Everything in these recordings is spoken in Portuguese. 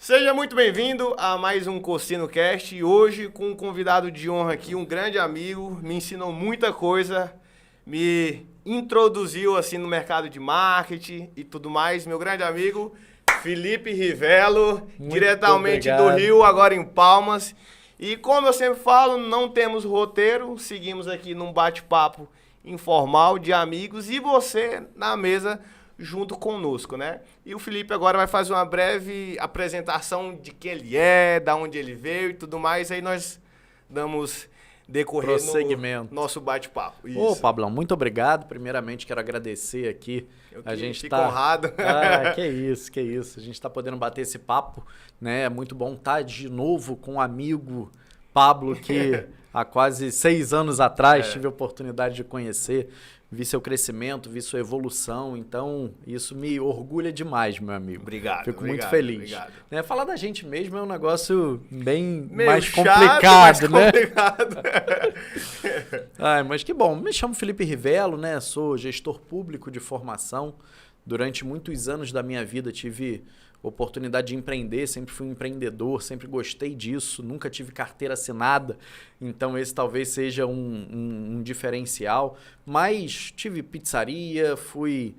Seja muito bem-vindo a mais um Cossino Cast e hoje com um convidado de honra aqui, um grande amigo, me ensinou muita coisa, me introduziu assim no mercado de marketing e tudo mais, meu grande amigo Felipe Ривelo, diretamente do Rio, agora em Palmas. E como eu sempre falo, não temos roteiro, seguimos aqui num bate-papo informal de amigos e você na mesa junto conosco, né? E o Felipe agora vai fazer uma breve apresentação de quem ele é, da onde ele veio e tudo mais, aí nós damos decorrer no nosso bate-papo. Ô, Pablão, muito obrigado. Primeiramente, quero agradecer aqui. A gente fico honrado. Que isso, que isso. A gente está podendo bater esse papo, né? É muito bom estar de novo com um amigo, Pablo, que há quase 6 anos atrás tive a oportunidade de conhecer. Vi seu crescimento, vi sua evolução, então isso me orgulha demais, meu amigo. Obrigado. Fico muito feliz. Obrigado. Né, falar da gente mesmo é um negócio bem meio mais chato, complicado, mais né? complicado. Ai, mas que bom. Me chamo Felipe Ривelo, né? Sou gestor público de formação. Durante muitos anos da minha vida tive oportunidade de empreender, sempre fui um empreendedor, sempre gostei disso, nunca tive carteira assinada, então esse talvez seja um diferencial, mas tive pizzaria, fui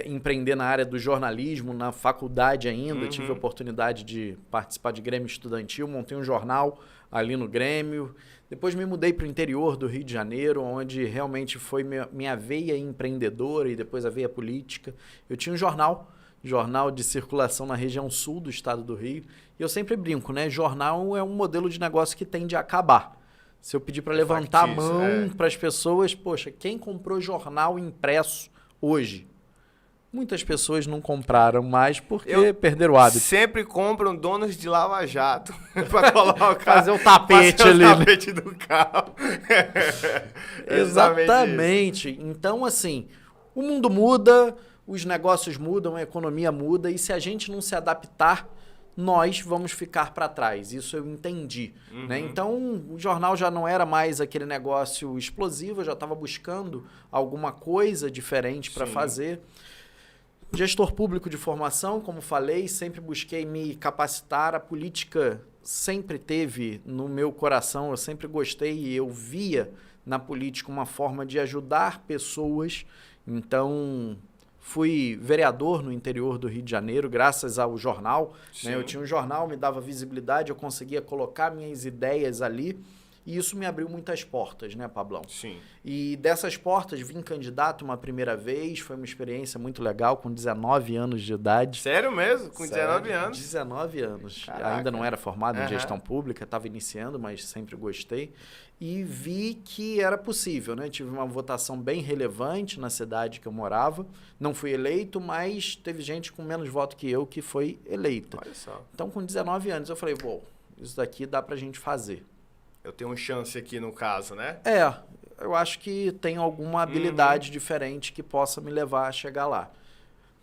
empreender na área do jornalismo, na faculdade ainda, tive a oportunidade de participar de Grêmio Estudantil, montei um jornal ali no Grêmio, depois me mudei para o interior do Rio de Janeiro, onde realmente foi minha veia empreendedora e depois a veia política. Eu tinha um jornal de circulação na região sul do estado do Rio. E eu sempre brinco, né? Jornal é um modelo de negócio que tende a acabar. Se eu pedir para levantar a mão para as pessoas, poxa, quem comprou jornal impresso hoje? Muitas pessoas não compraram mais porque perderam o hábito. Sempre compram donos de lava-jato para colocar fazer o tapete ali. O tapete do carro. Exatamente. Então, assim, o mundo muda, os negócios mudam, a economia muda, e se a gente não se adaptar, nós vamos ficar para trás. Isso eu entendi. Né? Então, o jornal já não era mais aquele negócio explosivo, eu já estava buscando alguma coisa diferente para fazer. Gestor público de formação, como falei, sempre busquei me capacitar. A política sempre teve no meu coração, eu sempre gostei e eu via na política uma forma de ajudar pessoas. Então, fui vereador no interior do Rio de Janeiro, graças ao jornal. Né? Eu tinha um jornal, me dava visibilidade, eu conseguia colocar minhas ideias ali. E isso me abriu muitas portas, né, Pablão? Sim. E dessas portas, vim candidato uma primeira vez, foi uma experiência muito legal, com 19 anos de idade. Sério mesmo? Com 19 anos? 19 anos. Caraca. Ainda não era formado em gestão pública, estava iniciando, mas sempre gostei. E vi que era possível, né? Tive uma votação bem relevante na cidade que eu morava. Não fui eleito, mas teve gente com menos voto que eu que foi eleita. Olha só. Então, com 19 anos, eu falei, isso daqui dá pra gente fazer. Eu tenho uma chance aqui no caso, né? Eu acho que tem alguma habilidade diferente que possa me levar a chegar lá.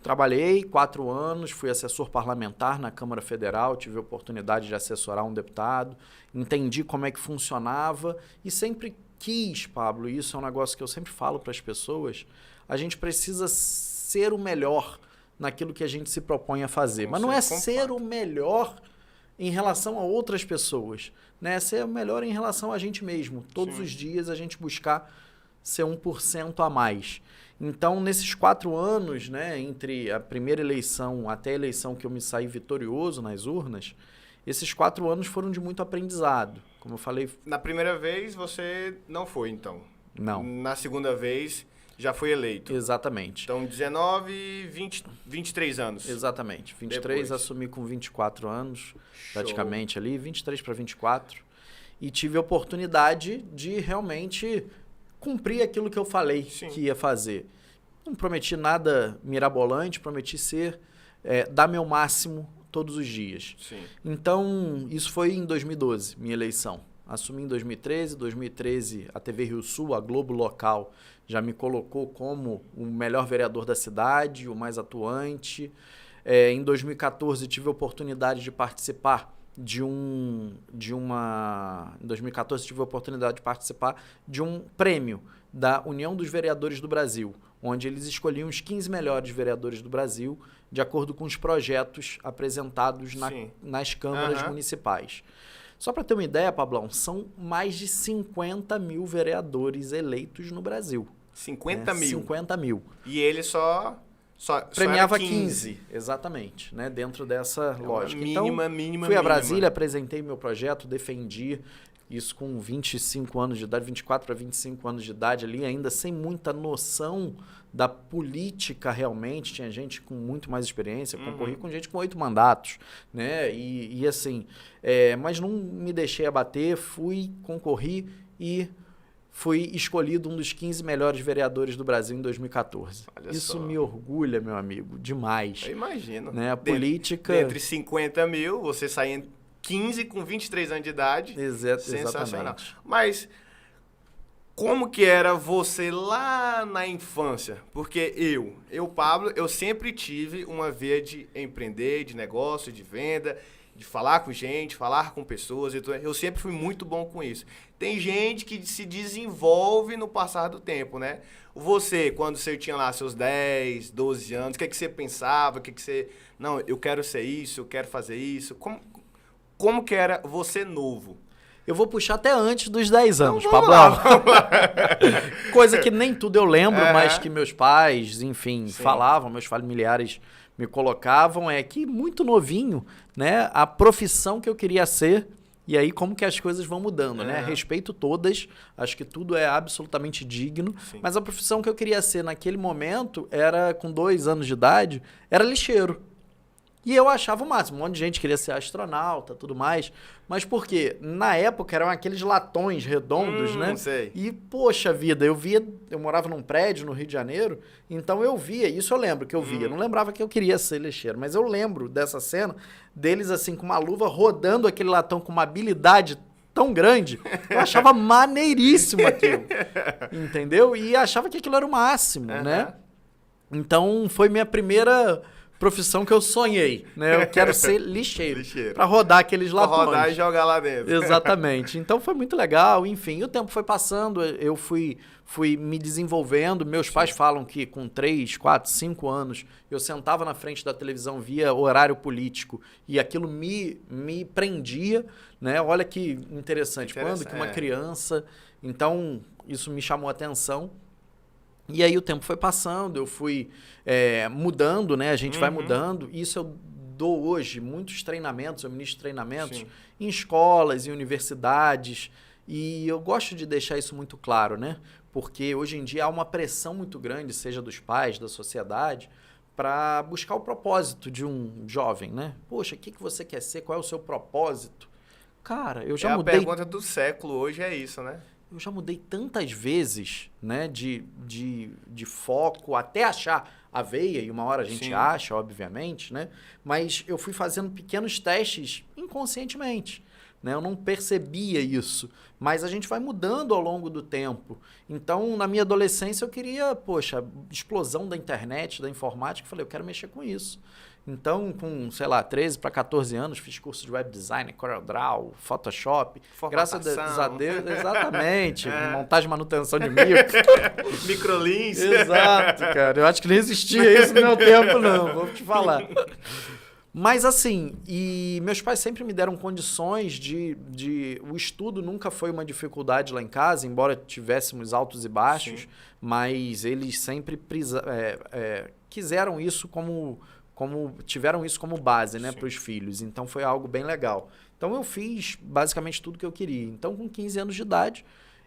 Trabalhei 4 anos, fui assessor parlamentar na Câmara Federal, tive a oportunidade de assessorar um deputado, entendi como é que funcionava e sempre quis, Pablo, e isso é um negócio que eu sempre falo para as pessoas, a gente precisa ser o melhor naquilo que a gente se propõe a fazer. Mas não é ser o melhor em relação a outras pessoas, né? Ser o melhor em relação a gente mesmo. Todos os dias a gente buscar ser 1% a mais. Então, nesses 4 anos, né, entre a primeira eleição até a eleição que eu me saí vitorioso nas urnas, esses 4 anos foram de muito aprendizado. Como eu falei... Na primeira vez você não foi, então? Não. Na segunda vez já foi eleito? Exatamente. Então, 19, 20, 23 anos? Exatamente. 23, assumi com 24 anos, praticamente ali, 23 para 24. E tive a oportunidade de realmente cumprir aquilo que eu falei que ia fazer. Não prometi nada mirabolante, prometi dar meu máximo todos os dias. Sim. Então, isso foi em 2012, minha eleição. Assumi em 2013, a TV Rio Sul, a Globo local, já me colocou como o melhor vereador da cidade, o mais atuante. Em 2014, tive a oportunidade de participar em 2014 tive a oportunidade de participar de um prêmio da União dos Vereadores do Brasil, onde eles escolhiam os 15 melhores vereadores do Brasil, de acordo com os projetos apresentados nas câmaras municipais. Só para ter uma ideia, Pablão, são mais de 50 mil vereadores eleitos no Brasil. 50 mil? 50 mil. E ele só premiava era 15, exatamente, né? Dentro dessa lógica. Mínima. Fui a Brasília, apresentei meu projeto, defendi isso com 25 anos de idade, 24 para 25 anos de idade ali, ainda sem muita noção da política realmente. Tinha gente com muito mais experiência, concorri com gente com 8 mandatos, né? E assim, mas não me deixei abater, concorri e fui escolhido um dos 15 melhores vereadores do Brasil em 2014. Isso me orgulha, meu amigo, demais. Eu imagino. Né? A política... Dentre 50 mil, você saía em 15 com 23 anos de idade. Sensacional. Exatamente. Mas como que era você lá na infância? Porque Pablo, eu sempre tive uma veia de empreender, de negócio, de venda, de falar com gente, falar com pessoas. Eu sempre fui muito bom com isso. Tem gente que se desenvolve no passar do tempo, né? Você, quando você tinha lá seus 10, 12 anos, o que você pensava? O que você... Não, eu quero ser isso, eu quero fazer isso. Como que era você novo? Eu vou puxar até antes dos 10 anos, Vamos Pablo. lá. Coisa que nem tudo eu lembro, mas que meus pais, enfim, falavam, meus familiares me colocavam, que muito novinho, né, a profissão que eu queria ser, e aí como que as coisas vão mudando, né? Respeito todas, acho que tudo é absolutamente digno, mas a profissão que eu queria ser naquele momento era, com 2 anos de idade, era lixeiro. E eu achava o máximo, um monte de gente queria ser astronauta, tudo mais. Mas por quê? Na época eram aqueles latões redondos, né? Sei. E, poxa vida, eu morava num prédio no Rio de Janeiro, então eu via, isso eu lembro que eu via. Não lembrava que eu queria ser lixeiro, mas eu lembro dessa cena, deles assim, com uma luva, rodando aquele latão com uma habilidade tão grande. Eu achava maneiríssimo aquilo, entendeu? E achava que aquilo era o máximo, né? Então, foi minha primeira profissão que eu sonhei, né? Eu quero ser lixeiro. Para rodar aqueles latões. Pra rodar e jogar lá dentro. Exatamente. Então foi muito legal, enfim. E o tempo foi passando, eu fui me desenvolvendo. Meus pais falam que com 3, 4, 5 anos eu sentava na frente da televisão via horário político e aquilo me prendia, né? Olha que interessante. Quando que uma criança... Então isso me chamou a atenção. E aí o tempo foi passando, eu fui mudando, né? A gente vai mudando. Isso eu dou hoje muitos treinamentos, eu ministro treinamentos em escolas, em universidades. E eu gosto de deixar isso muito claro, né? Porque hoje em dia há uma pressão muito grande, seja dos pais, da sociedade, para buscar o propósito de um jovem, né? Poxa, o que você quer ser? Qual é o seu propósito? Cara, eu já mudei... A pergunta do século hoje é isso, né? Eu já mudei tantas vezes, né, de foco, até achar a veia, e uma hora a gente acha, obviamente, né? Mas eu fui fazendo pequenos testes inconscientemente, né? Eu não percebia isso, mas a gente vai mudando ao longo do tempo. Então, na minha adolescência, eu queria, explosão da internet, da informática, eu falei, eu quero mexer com isso. Então, com, 13 para 14 anos, fiz curso de web design, CorelDRAW, Photoshop. Graças a Deus, exatamente. Montagem e manutenção de micro. Microlins. Exato, cara. Eu acho que nem existia isso no meu tempo, não. Vou te falar. Mas assim, e meus pais sempre me deram condições o estudo nunca foi uma dificuldade lá em casa, embora tivéssemos altos e baixos, mas eles sempre quiseram isso tiveram isso como base, né, para os filhos. Então, foi algo bem legal. Então, eu fiz basicamente tudo que eu queria. Então, com 15 anos de idade,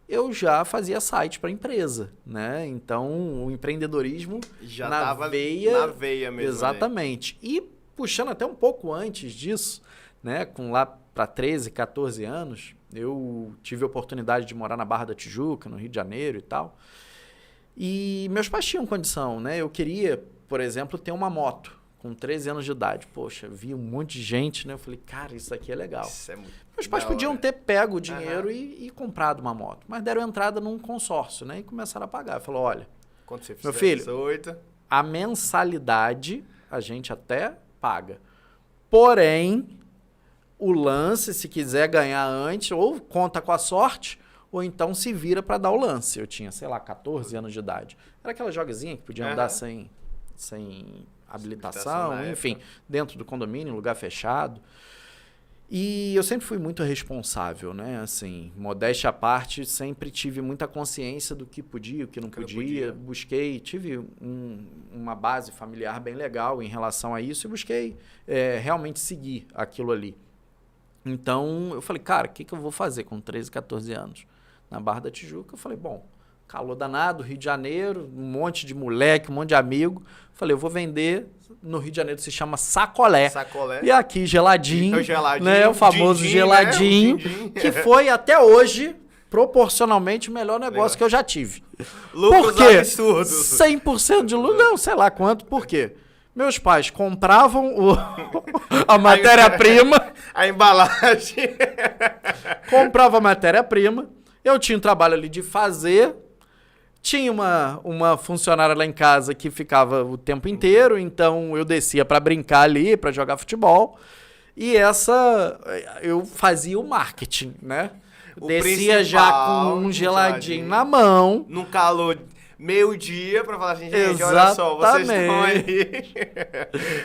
eu já fazia site para empresa, né? Então, o empreendedorismo já na veia mesmo. Exatamente. E puxando até um pouco antes disso, né, com lá para 13, 14 anos, eu tive a oportunidade de morar na Barra da Tijuca, no Rio de Janeiro e tal. E meus pais tinham condição, né? Eu queria, por exemplo, ter uma moto. Com 13 anos de idade. Poxa, vi um monte de gente, né? Eu falei, cara, isso aqui é legal. Isso é muito Meus pais podiam ter pego o dinheiro e comprado uma moto, mas deram entrada num consórcio, né? E começaram a pagar. Falou, olha, quando você meu filho, a mensalidade a gente até paga. Porém, o lance, se quiser ganhar antes, ou conta com a sorte, ou então se vira para dar o lance. Eu tinha, 14 anos de idade. Era aquela jogazinha que podia andar sem habilitação, enfim, dentro do condomínio, lugar fechado. E eu sempre fui muito responsável, né? Assim, modéstia à parte, sempre tive muita consciência do que podia, o que não podia. Busquei, tive uma base familiar bem legal em relação a isso e busquei realmente seguir aquilo ali. Então, eu falei, cara, o que eu vou fazer com 13, 14 anos? Na Barra da Tijuca, eu falei, bom, calor danado, Rio de Janeiro, um monte de moleque, um monte de amigo. Falei, eu vou vender, no Rio de Janeiro se chama sacolé. E aqui, geladinho, né? O famoso din-din, geladinho, né? Que foi até hoje, proporcionalmente, o melhor negócio que eu já tive. Lucros por quê? Absurdos. 100% de lucro, não, sei lá quanto, por quê? Meus pais compravam a matéria-prima. A embalagem. Comprava a matéria-prima. Eu tinha um trabalho ali de fazer. Tinha uma funcionária lá em casa que ficava o tempo inteiro. Então, eu descia para brincar ali, para jogar futebol. E eu fazia o marketing, né? Descia já com um geladinho na mão. No calor... meio-dia pra falar assim, gente, olha só, vocês estão aí.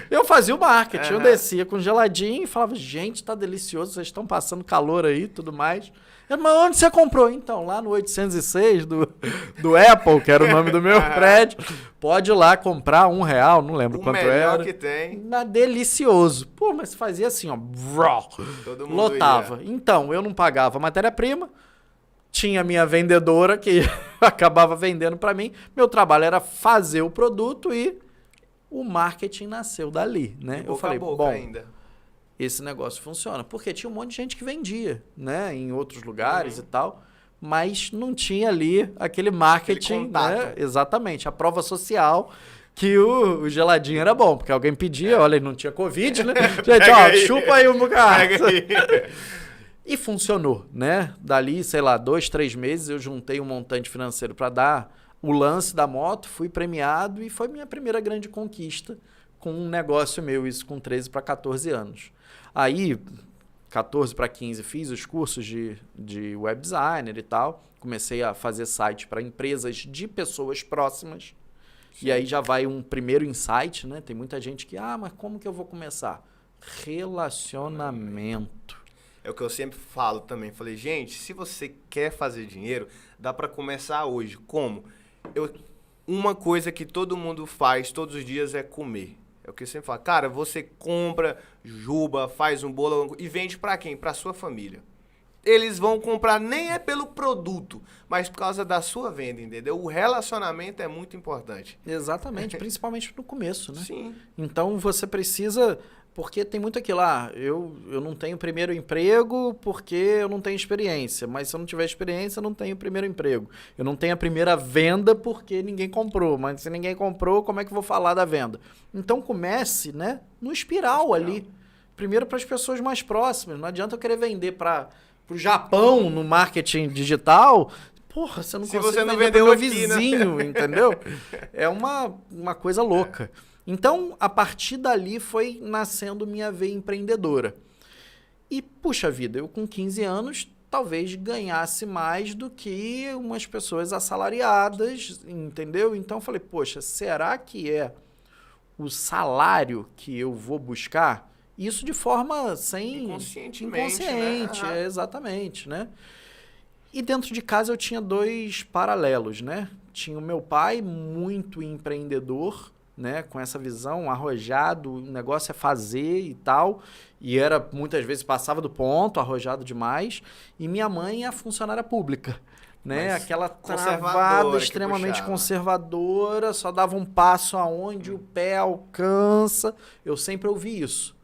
Eu fazia o marketing, eu descia com geladinho e falava, gente, tá delicioso, vocês estão passando calor aí e tudo mais. Mas onde você comprou? Então, lá no 806 do Apple, que era o nome do meu prédio. Pode ir lá comprar R$1, não lembro quanto era. O melhor que tem. Delicioso. Pô, mas fazia assim, ó. Todo mundo lotava. Ia. Então, eu não pagava matéria-prima. Tinha minha vendedora que acabava vendendo para mim. Meu trabalho era fazer o produto e o marketing nasceu dali, né? Eu falei, bom, esse negócio funciona. Porque tinha um monte de gente que vendia, né? Em outros lugares e tal. Mas não tinha ali aquele marketing, né? Exatamente. A prova social que o geladinho era bom. Porque alguém pedia, olha, não tinha Covid, né? Gente, ó, chupa aí um bocado. E funcionou, né? Dali, sei lá, 2, 3 meses eu juntei um montante financeiro para dar o lance da moto, fui premiado e foi minha primeira grande conquista com um negócio meu, isso com 13 para 14 anos. Aí, 14 para 15, fiz os cursos de web designer e tal, comecei a fazer site para empresas de pessoas próximas. Sim. E aí já vai um primeiro insight, né? Tem muita gente que, mas como que eu vou começar? Relacionamento. É o que eu sempre falo também. Falei, gente, se você quer fazer dinheiro, dá para começar hoje. Como? Uma coisa que todo mundo faz todos os dias é comer. É o que eu sempre falo. Cara, você compra juba, faz um bolo e vende para quem? Para sua família. Eles vão comprar nem é pelo produto, mas por causa da sua venda, entendeu? O relacionamento é muito importante. Exatamente, principalmente no começo, né? Sim. Então você precisa... Porque tem muito aquilo lá, eu não tenho primeiro emprego porque eu não tenho experiência. Mas se eu não tiver experiência, eu não tenho primeiro emprego. Eu não tenho a primeira venda porque ninguém comprou. Mas se ninguém comprou, como é que eu vou falar da venda? Então comece, né, no espiral ali. Primeiro para as pessoas mais próximas. Não adianta eu querer vender para o Japão no marketing digital. Porra, você não consegue vender para o meu vizinho, né? Entendeu? É uma coisa louca. Então, a partir dali foi nascendo minha veia empreendedora. E, puxa vida, eu com 15 anos talvez ganhasse mais do que umas pessoas assalariadas, entendeu? Então, eu falei, poxa, será que é o salário que eu vou buscar? Isso de forma inconsciente, né? Exatamente, né? E dentro de casa eu tinha 2 paralelos, né? Tinha o meu pai, muito empreendedor, né, com essa visão, arrojado, o negócio é fazer e tal, e muitas vezes passava do ponto, arrojado demais, e minha mãe é a funcionária pública, né, aquela travada, extremamente conservadora, só dava um passo aonde o pé alcança, eu sempre ouvi isso,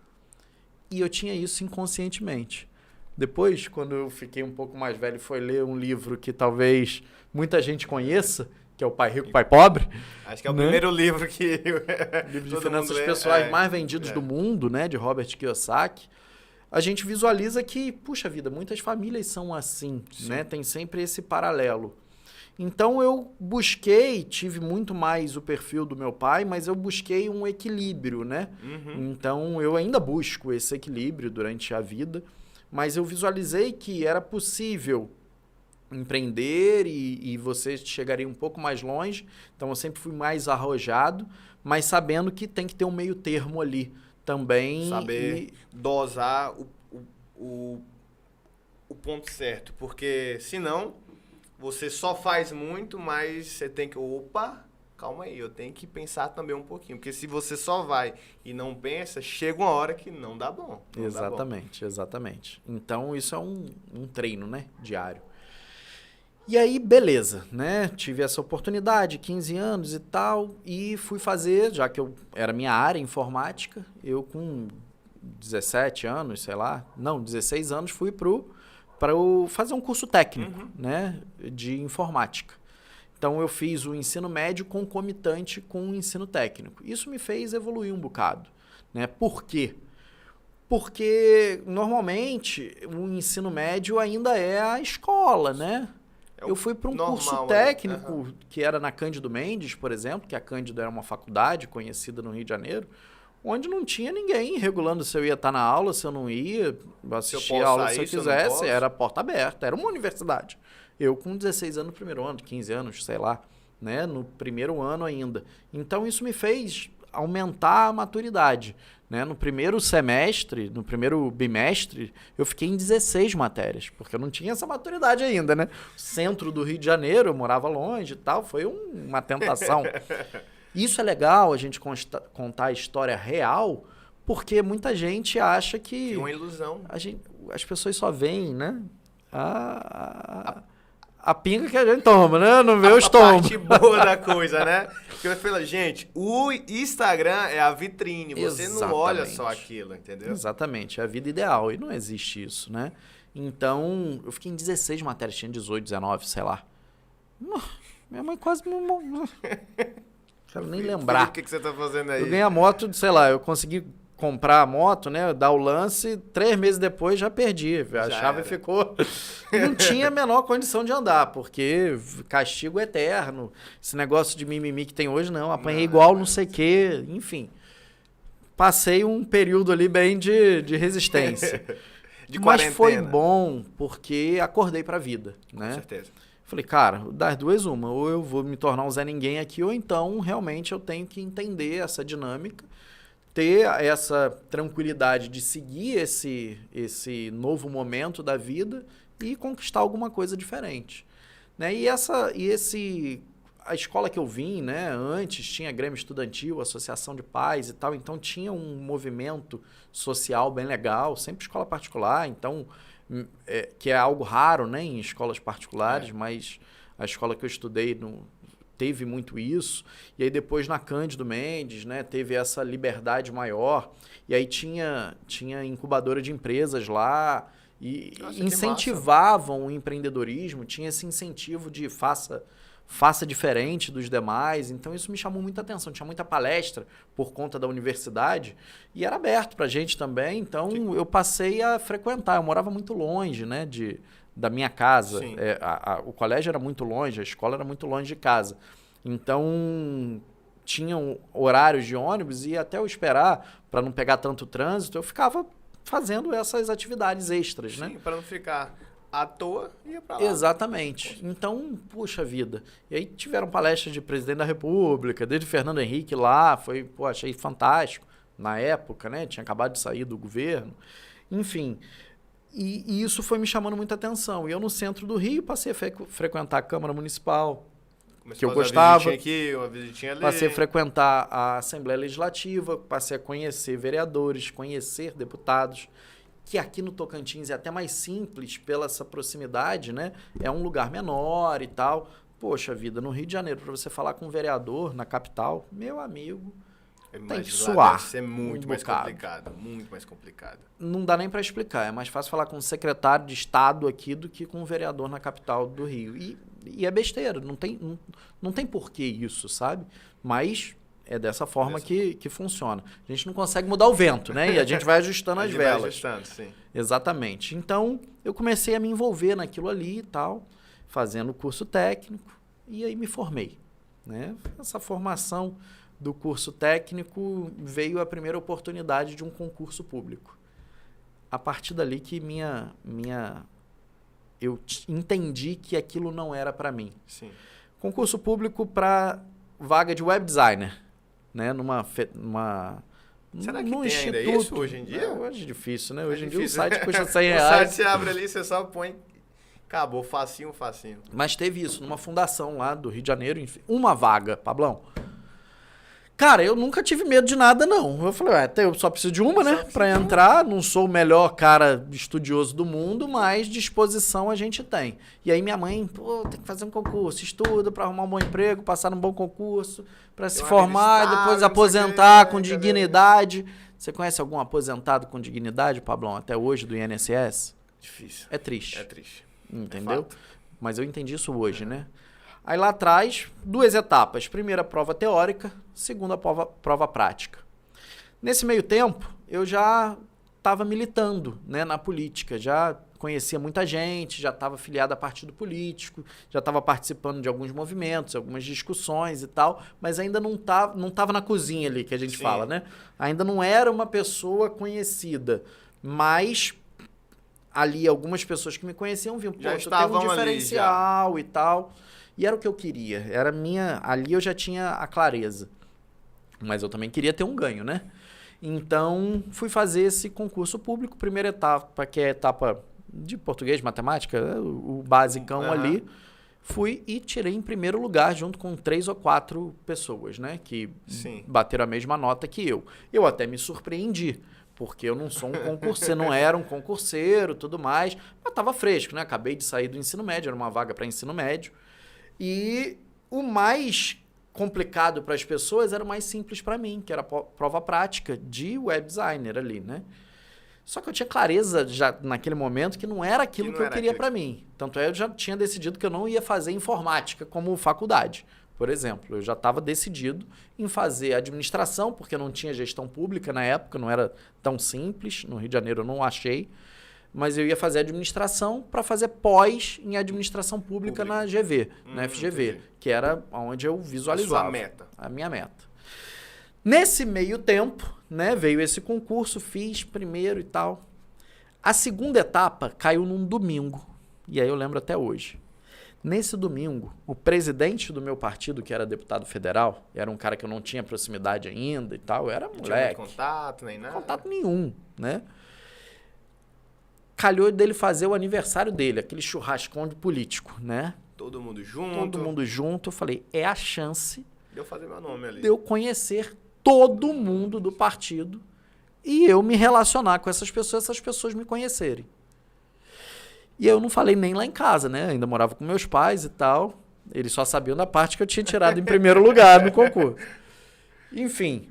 e eu tinha isso inconscientemente. Depois, quando eu fiquei um pouco mais velho, foi ler um livro que talvez muita gente conheça, que é o Pai Rico, Pai Pobre. Acho que é o primeiro livro que... livro de finanças pessoais mais vendidos do mundo, né? De Robert Kiyosaki. A gente visualiza que, puxa vida, muitas famílias são assim, né? Tem sempre esse paralelo. Então, eu tive muito mais o perfil do meu pai, mas eu busquei um equilíbrio, né? Uhum. Então, eu ainda busco esse equilíbrio durante a vida, mas eu visualizei que era possível empreender e você chegaria um pouco mais longe. Então, eu sempre fui mais arrojado, mas sabendo que tem que ter um meio termo ali também. Saber dosar o ponto certo, porque senão você só faz muito, mas você tem que... Opa, calma aí, eu tenho que pensar também um pouquinho, porque se você só vai e não pensa, chega uma hora que não dá bom. Exatamente, exatamente. Então, isso é um treino, né, diário. E aí, beleza, né? Tive essa oportunidade, 15 anos e tal, e fui fazer, já que era minha área, informática, eu com 17 anos, sei lá, não, 16 anos, fui para fazer um curso técnico, né, de informática. Então, eu fiz o ensino médio concomitante com o ensino técnico. Isso me fez evoluir um bocado, né? Por quê? Porque, normalmente, o ensino médio ainda é a escola, né? Eu fui para um curso técnico, que era na Cândido Mendes, por exemplo, que a Cândido era uma faculdade conhecida no Rio de Janeiro, onde não tinha ninguém regulando se eu ia estar na aula, se eu não ia, assistir a aula se eu quisesse, era porta aberta, era uma universidade. Eu com 16 anos no primeiro ano, 15 anos, sei lá, né, no primeiro ano ainda. Então isso me fez aumentar a maturidade. Né? No primeiro semestre, no primeiro bimestre, eu fiquei em 16 matérias, porque eu não tinha essa maturidade ainda, né? Centro do Rio de Janeiro, eu morava longe e tal, foi uma tentação. Isso é legal, a gente contar a história real, porque muita gente acha que... É uma ilusão. As pessoas só veem, né? A pinga que a gente toma, né? Não vê os tombos. A parte boa da coisa, né? Porque eu falo, gente, o Instagram é a vitrine. Você Exatamente. Não olha só aquilo, entendeu? Exatamente. É a vida ideal. E não existe isso, né? Então, eu fiquei em 16 matérias. Tinha 18, 19, sei lá. Minha mãe quase me... Quero nem lembrar. O que você tá fazendo aí? Eu ganhei a moto, sei lá, eu consegui comprar a moto, né, dar o lance, 3 meses depois já perdi, a chave ficou, não tinha a menor condição de andar, porque castigo eterno, esse negócio de mimimi que tem hoje, não, apanhei igual não sei o quê, enfim, passei um período ali bem de resistência, mas foi bom, porque acordei pra vida, né? Com certeza. Falei, cara, das duas uma, ou eu vou me tornar um Zé Ninguém aqui, ou então realmente eu tenho que entender essa dinâmica, ter essa tranquilidade de seguir esse novo momento da vida e conquistar alguma coisa diferente. Né? A escola que eu vim, né, antes tinha Grêmio Estudantil, Associação de Pais e tal, então tinha um movimento social bem legal, sempre escola particular, então, que é algo raro, né, em escolas particulares, mas a escola que eu estudei teve muito isso, e aí depois na Cândido Mendes, né, teve essa liberdade maior, e aí tinha incubadora de empresas lá, e incentivavam o empreendedorismo, tinha esse incentivo de faça diferente dos demais, então isso me chamou muita atenção, tinha muita palestra por conta da universidade, e era aberto pra gente também, então eu passei a frequentar, eu morava muito longe, né, da minha casa. O colégio era muito longe, a escola era muito longe de casa. Então, tinham horários de ônibus e até eu esperar, para não pegar tanto trânsito, eu ficava fazendo essas atividades extras, né? Sim, para não ficar à toa, ia para lá. Exatamente. Então, puxa vida. E aí tiveram palestras de presidente da República, desde Fernando Henrique lá, achei fantástico na época, né? Tinha acabado de sair do governo. Enfim... E isso foi me chamando muita atenção. E eu, no centro do Rio, passei a frequentar a Câmara Municipal, que eu gostava. Uma visitinha ali. Passei a frequentar a Assembleia Legislativa, passei a conhecer vereadores, conhecer deputados, que aqui no Tocantins é até mais simples pela essa proximidade, né? É um lugar menor e tal. Poxa vida, no Rio de Janeiro, para você falar com um vereador na capital, meu amigo... Tem que suar. Deve ser muito mais complicado, muito mais complicado. Não dá nem para explicar. É mais fácil falar com um secretário de Estado aqui do que com um vereador na capital do Rio. E é besteira, não tem porquê isso, sabe? Mas é dessa forma que funciona. A gente não consegue mudar o vento, né? E a gente vai ajustando as velas. Vai ajustando, sim. Exatamente. Então, eu comecei a me envolver naquilo ali e tal, fazendo o curso técnico, e aí me formei. Né? Essa formação... do curso técnico, veio a primeira oportunidade de um concurso público. A partir dali que minha eu entendi que aquilo não era para mim. Sim. Concurso público para vaga de web designer, né? Será que num tem ainda isso hoje em dia? Hoje é difícil, né? Hoje em dia o difícil. site custa 100 O reais. site você abre ali, você só põe... Acabou, facinho. Mas teve isso, numa fundação lá do Rio de Janeiro, enfim, uma vaga, Pablão. Cara, eu nunca tive medo de nada, não. Eu falei, eu só preciso de uma, né? Pra entrar, não sou o melhor cara estudioso do mundo, mas disposição a gente tem. E aí minha mãe, tem que fazer um concurso, estuda pra arrumar um bom emprego, passar num bom concurso, pra se formar, depois aposentar com dignidade. Você conhece algum aposentado com dignidade, Pablão, até hoje do INSS? Difícil. É triste. É triste. Entendeu? Mas eu entendi isso hoje, né? Aí lá atrás, 2 etapas. Primeira prova teórica, segunda prova prática. Nesse meio tempo, eu já estava militando, né, na política. Já conhecia muita gente, já estava afiliado a partido político, já estava participando de alguns movimentos, algumas discussões e tal, mas ainda não tava na cozinha ali, que a gente fala, né? Ainda não era uma pessoa conhecida, mas... ali algumas pessoas que me conheciam viam, pô, tu tem um diferencial e tal. E era o que eu queria. Ali eu já tinha a clareza. Mas eu também queria ter um ganho, né? Então, fui fazer esse concurso público, primeira etapa, que é a etapa de português, matemática, o basicão ali. Fui e tirei em primeiro lugar, junto com 3 ou 4 pessoas, né? Que bateram a mesma nota que eu. Eu até me surpreendi. Porque eu não sou um concurseiro, não era um concurseiro, tudo mais, mas estava fresco, né? Acabei de sair do ensino médio, era uma vaga para ensino médio. E o mais complicado para as pessoas era o mais simples para mim, que era a prova prática de web designer ali, né? Só que eu tinha clareza já naquele momento que não era aquilo que eu queria para mim. Tanto é, eu já tinha decidido que eu não ia fazer informática como faculdade. Por exemplo, eu já estava decidido em fazer administração, porque não tinha gestão pública na época, não era tão simples. No Rio de Janeiro eu não achei. Mas eu ia fazer administração para fazer pós em administração pública na GV, na FGV, entendi. Que era onde eu visualizava. A sua meta. A minha meta. Nesse meio tempo, né, veio esse concurso, fiz primeiro e tal. A segunda etapa caiu num domingo. E aí eu lembro até hoje. Nesse domingo, o presidente do meu partido, que era deputado federal, era um cara que eu não tinha proximidade ainda e tal, eu era moleque. Não tinha contato, nem nada? Contato nenhum, né? Calhou dele fazer o aniversário dele, aquele churrascão de político, né? Todo mundo junto. Todo mundo junto. Eu falei, é a chance de eu fazer meu nome ali. De eu conhecer todo mundo do partido e eu me relacionar com essas pessoas me conhecerem. E eu não falei nem lá em casa, né? Ainda morava com meus pais e tal. Eles só sabiam da parte que eu tinha tirado em primeiro lugar no concurso. Enfim,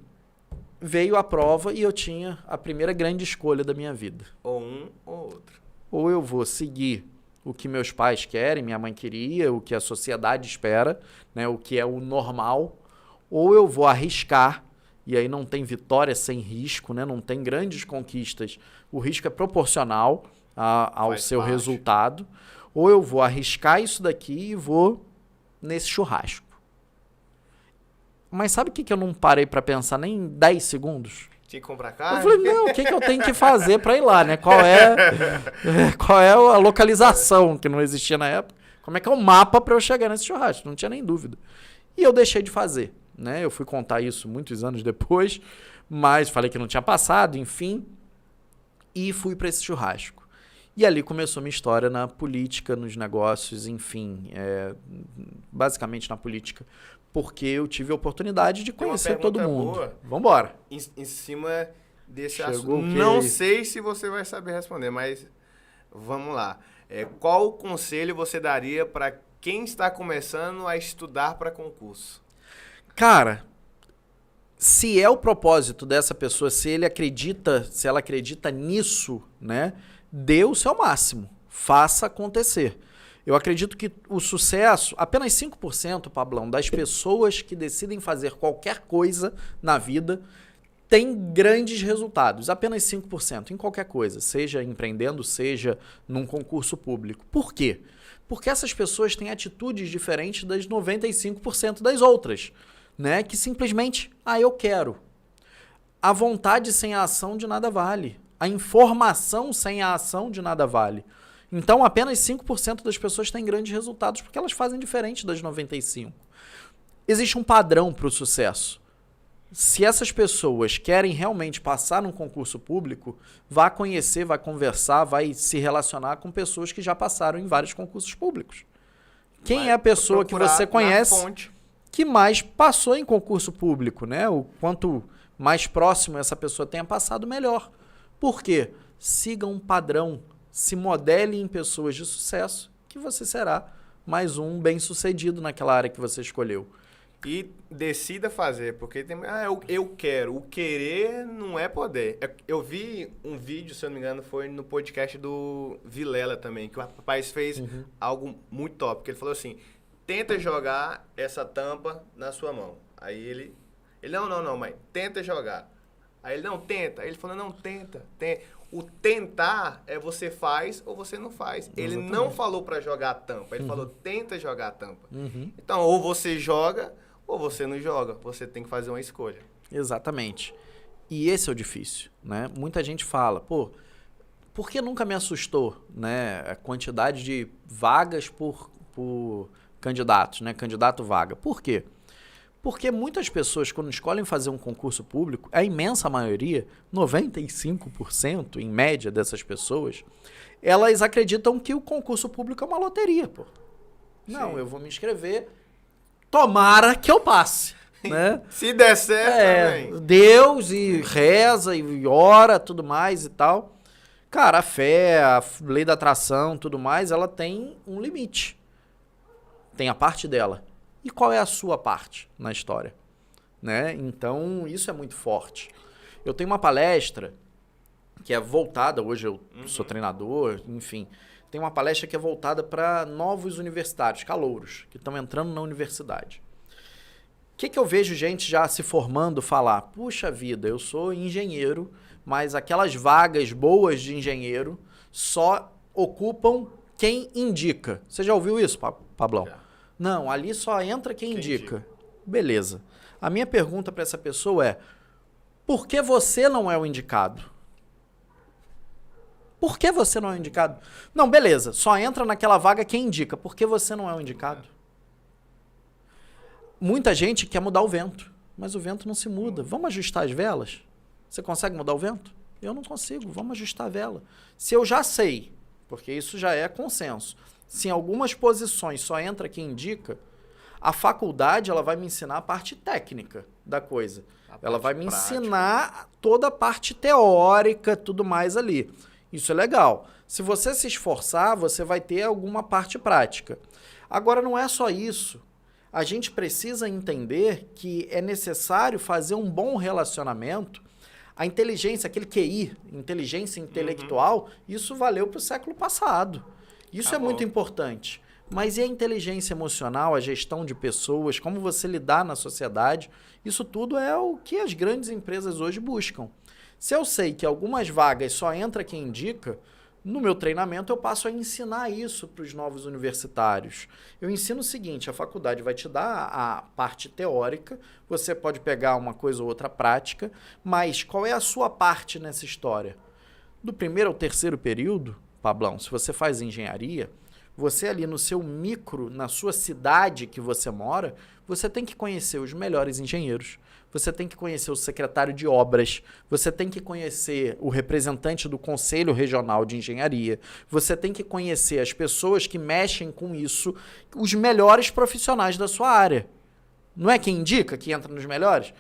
veio a prova e eu tinha a primeira grande escolha da minha vida. Ou um ou outro. Ou eu vou seguir o que meus pais querem, minha mãe queria, o que a sociedade espera, né? O que é o normal. Ou eu vou arriscar, e aí não tem vitória sem risco, né? Não tem grandes conquistas. O risco é proporcional ao seu resultado, ou eu vou arriscar isso daqui e vou nesse churrasco. Mas sabe o que eu não parei para pensar nem 10 segundos? Tinha que comprar carne? Eu falei, não, o que eu tenho que fazer para ir lá, né? Qual é a localização, que não existia na época? Como é que é o mapa para eu chegar nesse churrasco? Não tinha nem dúvida. E eu deixei de fazer, né? Eu fui contar isso muitos anos depois, mas falei que não tinha passado, enfim, e fui para esse churrasco. E ali começou minha história na política, nos negócios, enfim, basicamente na política, porque eu tive a oportunidade de conhecer todo mundo. Boa. Vambora. Em cima desse assunto. Não sei se você vai saber responder, mas vamos lá. Qual conselho você daria para quem está começando a estudar para concurso? Cara, se é o propósito dessa pessoa, se ela acredita nisso, né? Dê o seu máximo, faça acontecer. Eu acredito que o sucesso, apenas 5%, Pablão, das pessoas que decidem fazer qualquer coisa na vida tem grandes resultados. Apenas 5% em qualquer coisa, seja empreendendo, seja num concurso público. Por quê? Porque essas pessoas têm atitudes diferentes das 95% das outras, né? Que simplesmente, eu quero. A vontade sem a ação de nada vale. A informação sem a ação de nada vale. Então, apenas 5% das pessoas têm grandes resultados porque elas fazem diferente das 95%. Existe um padrão para o sucesso. Se essas pessoas querem realmente passar num concurso público, vá conhecer, vai conversar, vai se relacionar com pessoas que já passaram em vários concursos públicos. Quem é a pessoa que você conhece que mais passou em concurso público, né? O quanto mais próximo essa pessoa tenha passado, melhor. Por quê? Siga um padrão, se modele em pessoas de sucesso, que você será mais um bem-sucedido naquela área que você escolheu. E decida fazer, porque tem, eu quero. O querer não é poder. Eu vi um vídeo, se eu não me engano, foi no podcast do Vilela também, que o rapaz fez algo muito top, que ele falou assim, tenta jogar essa tampa na sua mão. Aí ele não, mãe, tenta jogar. Aí ele, não, tenta. Aí ele falou, não, tenta. O tentar é você faz ou você não faz. Ele não falou para jogar a tampa, ele falou, tenta jogar a tampa. Então, ou você joga ou você não joga. Você tem que fazer uma escolha. Exatamente. E esse é o difícil, né? Muita gente fala, pô, por que nunca me assustou, né? A quantidade de vagas por candidatos, né? Candidato vaga. Por quê? Porque muitas pessoas, quando escolhem fazer um concurso público, a imensa maioria, 95% em média dessas pessoas, elas acreditam que o concurso público é uma loteria, pô. Não, Sim. eu vou me inscrever, tomara que eu passe, né? Se der certo, também. Deus e reza e ora, tudo mais e tal. Cara, a fé, a lei da atração, tudo mais, ela tem um limite. Tem a parte dela. E qual é a sua parte na história? Né? Então, isso é muito forte. Eu tenho uma palestra que é voltada, hoje eu sou treinador, enfim, tem uma palestra que é voltada para novos universitários, calouros, que estão entrando na universidade. O que eu vejo gente já se formando falar? Puxa vida, eu sou engenheiro, mas aquelas vagas boas de engenheiro só ocupam quem indica. Você já ouviu isso, Pablão? Já. Não, ali só entra quem indica. Beleza. A minha pergunta para essa pessoa é, por que você não é o indicado? Por que você não é o indicado? Não, beleza, só entra naquela vaga quem indica. Por que você não é o indicado? Muita gente quer mudar o vento, mas o vento não se muda. Vamos ajustar as velas? Você consegue mudar o vento? Eu não consigo, vamos ajustar a vela. Se eu já sei, porque isso já é consenso, se em algumas posições só entra quem indica, a faculdade ela vai me ensinar a parte técnica da coisa. Ela vai me ensinar toda a parte teórica, tudo mais ali. Isso é legal. Se você se esforçar, você vai ter alguma parte prática. Agora, não é só isso. A gente precisa entender que é necessário fazer um bom relacionamento. A inteligência, aquele QI, inteligência intelectual, isso valeu para o século passado. Isso é muito importante. Mas e a inteligência emocional, a gestão de pessoas, como você lidar na sociedade? Isso tudo é o que as grandes empresas hoje buscam. Se eu sei que algumas vagas só entra quem indica, no meu treinamento eu passo a ensinar isso para os novos universitários. Eu ensino o seguinte, a faculdade vai te dar a parte teórica, você pode pegar uma coisa ou outra prática, mas qual é a sua parte nessa história? Do primeiro ao terceiro período, Pablão, se você faz engenharia, você ali no seu micro, na sua cidade que você mora, você tem que conhecer os melhores engenheiros, você tem que conhecer o secretário de obras, você tem que conhecer o representante do Conselho Regional de Engenharia, você tem que conhecer as pessoas que mexem com isso, os melhores profissionais da sua área. Não é quem indica que entra nos melhores?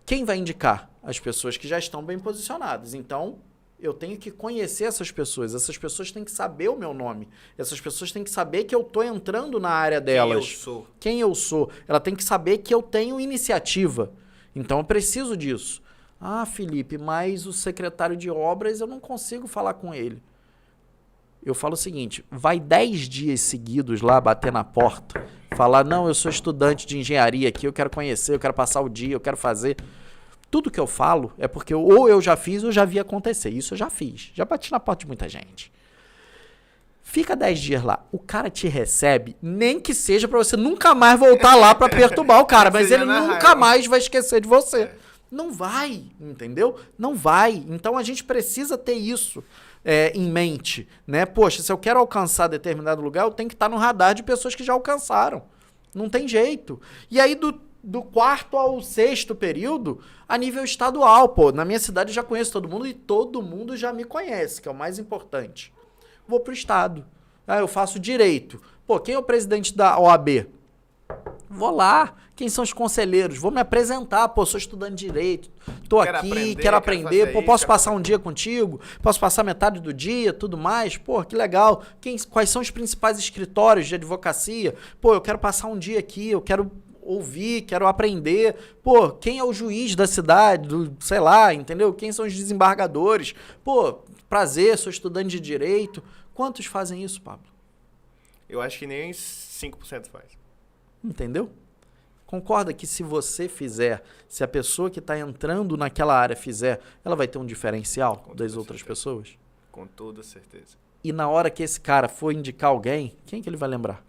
Quem vai indicar? As pessoas que já estão bem posicionadas. Então, eu tenho que conhecer essas pessoas têm que saber o meu nome, essas pessoas têm que saber que eu estou entrando na área delas. Quem eu sou. Ela tem que saber que eu tenho iniciativa. Então eu preciso disso. Ah, Felipe, mas o secretário de obras eu não consigo falar com ele. Eu falo o seguinte, vai 10 dias seguidos lá bater na porta, falar, não, eu sou estudante de engenharia aqui, eu quero conhecer, eu quero passar o dia, eu quero fazer... Tudo que eu falo é porque ou eu já fiz ou já vi acontecer. Isso eu já fiz. Já bati na porta de muita gente. Fica 10 dias lá. O cara te recebe, nem que seja pra você nunca mais voltar lá pra perturbar o cara. Mas ele nunca mais vai esquecer de você. Não vai, entendeu? Não vai. Então a gente precisa ter isso. em mente, né? Poxa, se eu quero alcançar determinado lugar, eu tenho que estar no radar de pessoas que já alcançaram. Não tem jeito. E aí, do quarto ao sexto período, a nível estadual, pô, na minha cidade eu já conheço todo mundo e todo mundo já me conhece, que é o mais importante. Vou pro estado. Eu faço direito. Pô, quem é o presidente da OAB? Vou lá. Quem são os conselheiros? Vou me apresentar. Pô, sou estudante de direito. Tô aqui, quero aprender. Pô, posso passar um dia contigo? Posso passar metade do dia, tudo mais? Pô, que legal. Quais são os principais escritórios de advocacia? Pô, eu quero passar um dia aqui, eu quero ouvir, quero aprender. Pô, quem é o juiz da cidade? Sei lá, entendeu? Quem são os desembargadores? Pô, prazer, sou estudante de direito. Quantos fazem isso, Pablo? Eu acho que nem 5% faz. Entendeu? Concorda que se você fizer, se a pessoa que está entrando naquela área fizer, ela vai ter um diferencial das outras pessoas? Com toda certeza. E na hora que esse cara for indicar alguém, quem que ele vai lembrar?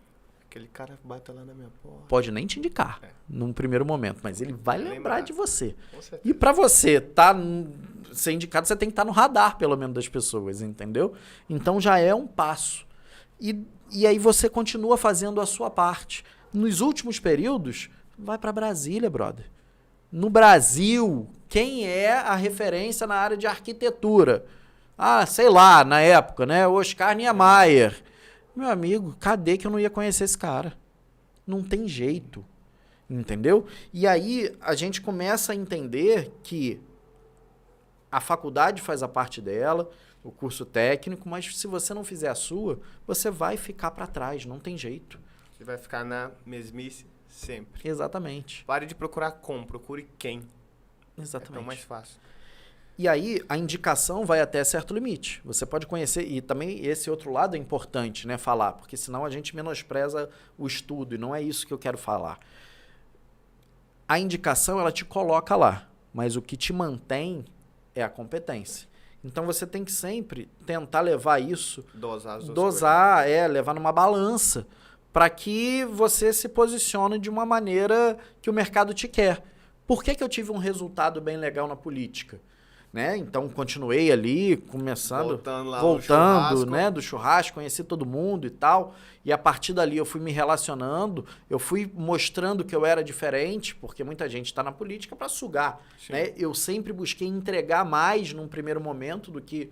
Aquele cara bate lá na minha porta. Pode nem te indicar num primeiro momento, mas ele vai lembrar de você. Com certeza. E para você ser indicado, você tem que estar no radar, pelo menos, das pessoas, entendeu? Então já é um passo. E aí você continua fazendo a sua parte. Nos últimos períodos, vai para Brasília, brother. No Brasil, quem é a referência na área de arquitetura? Sei lá, na época, né? Oscar Niemeyer. Meu amigo, cadê que eu não ia conhecer esse cara? Não tem jeito. Entendeu? E aí a gente começa a entender que a faculdade faz a parte dela, o curso técnico, mas se você não fizer a sua, você vai ficar para trás, não tem jeito. Você vai ficar na mesmice sempre. Exatamente. Pare de procurar como, procure quem. Exatamente. É tão mais fácil. E aí, a indicação vai até certo limite. Você pode conhecer, e também esse outro lado é importante, né, falar, porque senão a gente menospreza o estudo, e não é isso que eu quero falar. A indicação, ela te coloca lá, mas o que te mantém é a competência. Então, você tem que sempre tentar levar isso... Dosar as duas Dosar, levar numa balança, para que você se posicione de uma maneira que o mercado te quer. Por que eu tive um resultado bem legal na política? Né? Então, continuei ali, começando, voltando, né, do churrasco, conheci todo mundo e tal, e a partir dali eu fui me relacionando, eu fui mostrando que eu era diferente, porque muita gente está na política para sugar, né? Eu sempre busquei entregar mais num primeiro momento do que,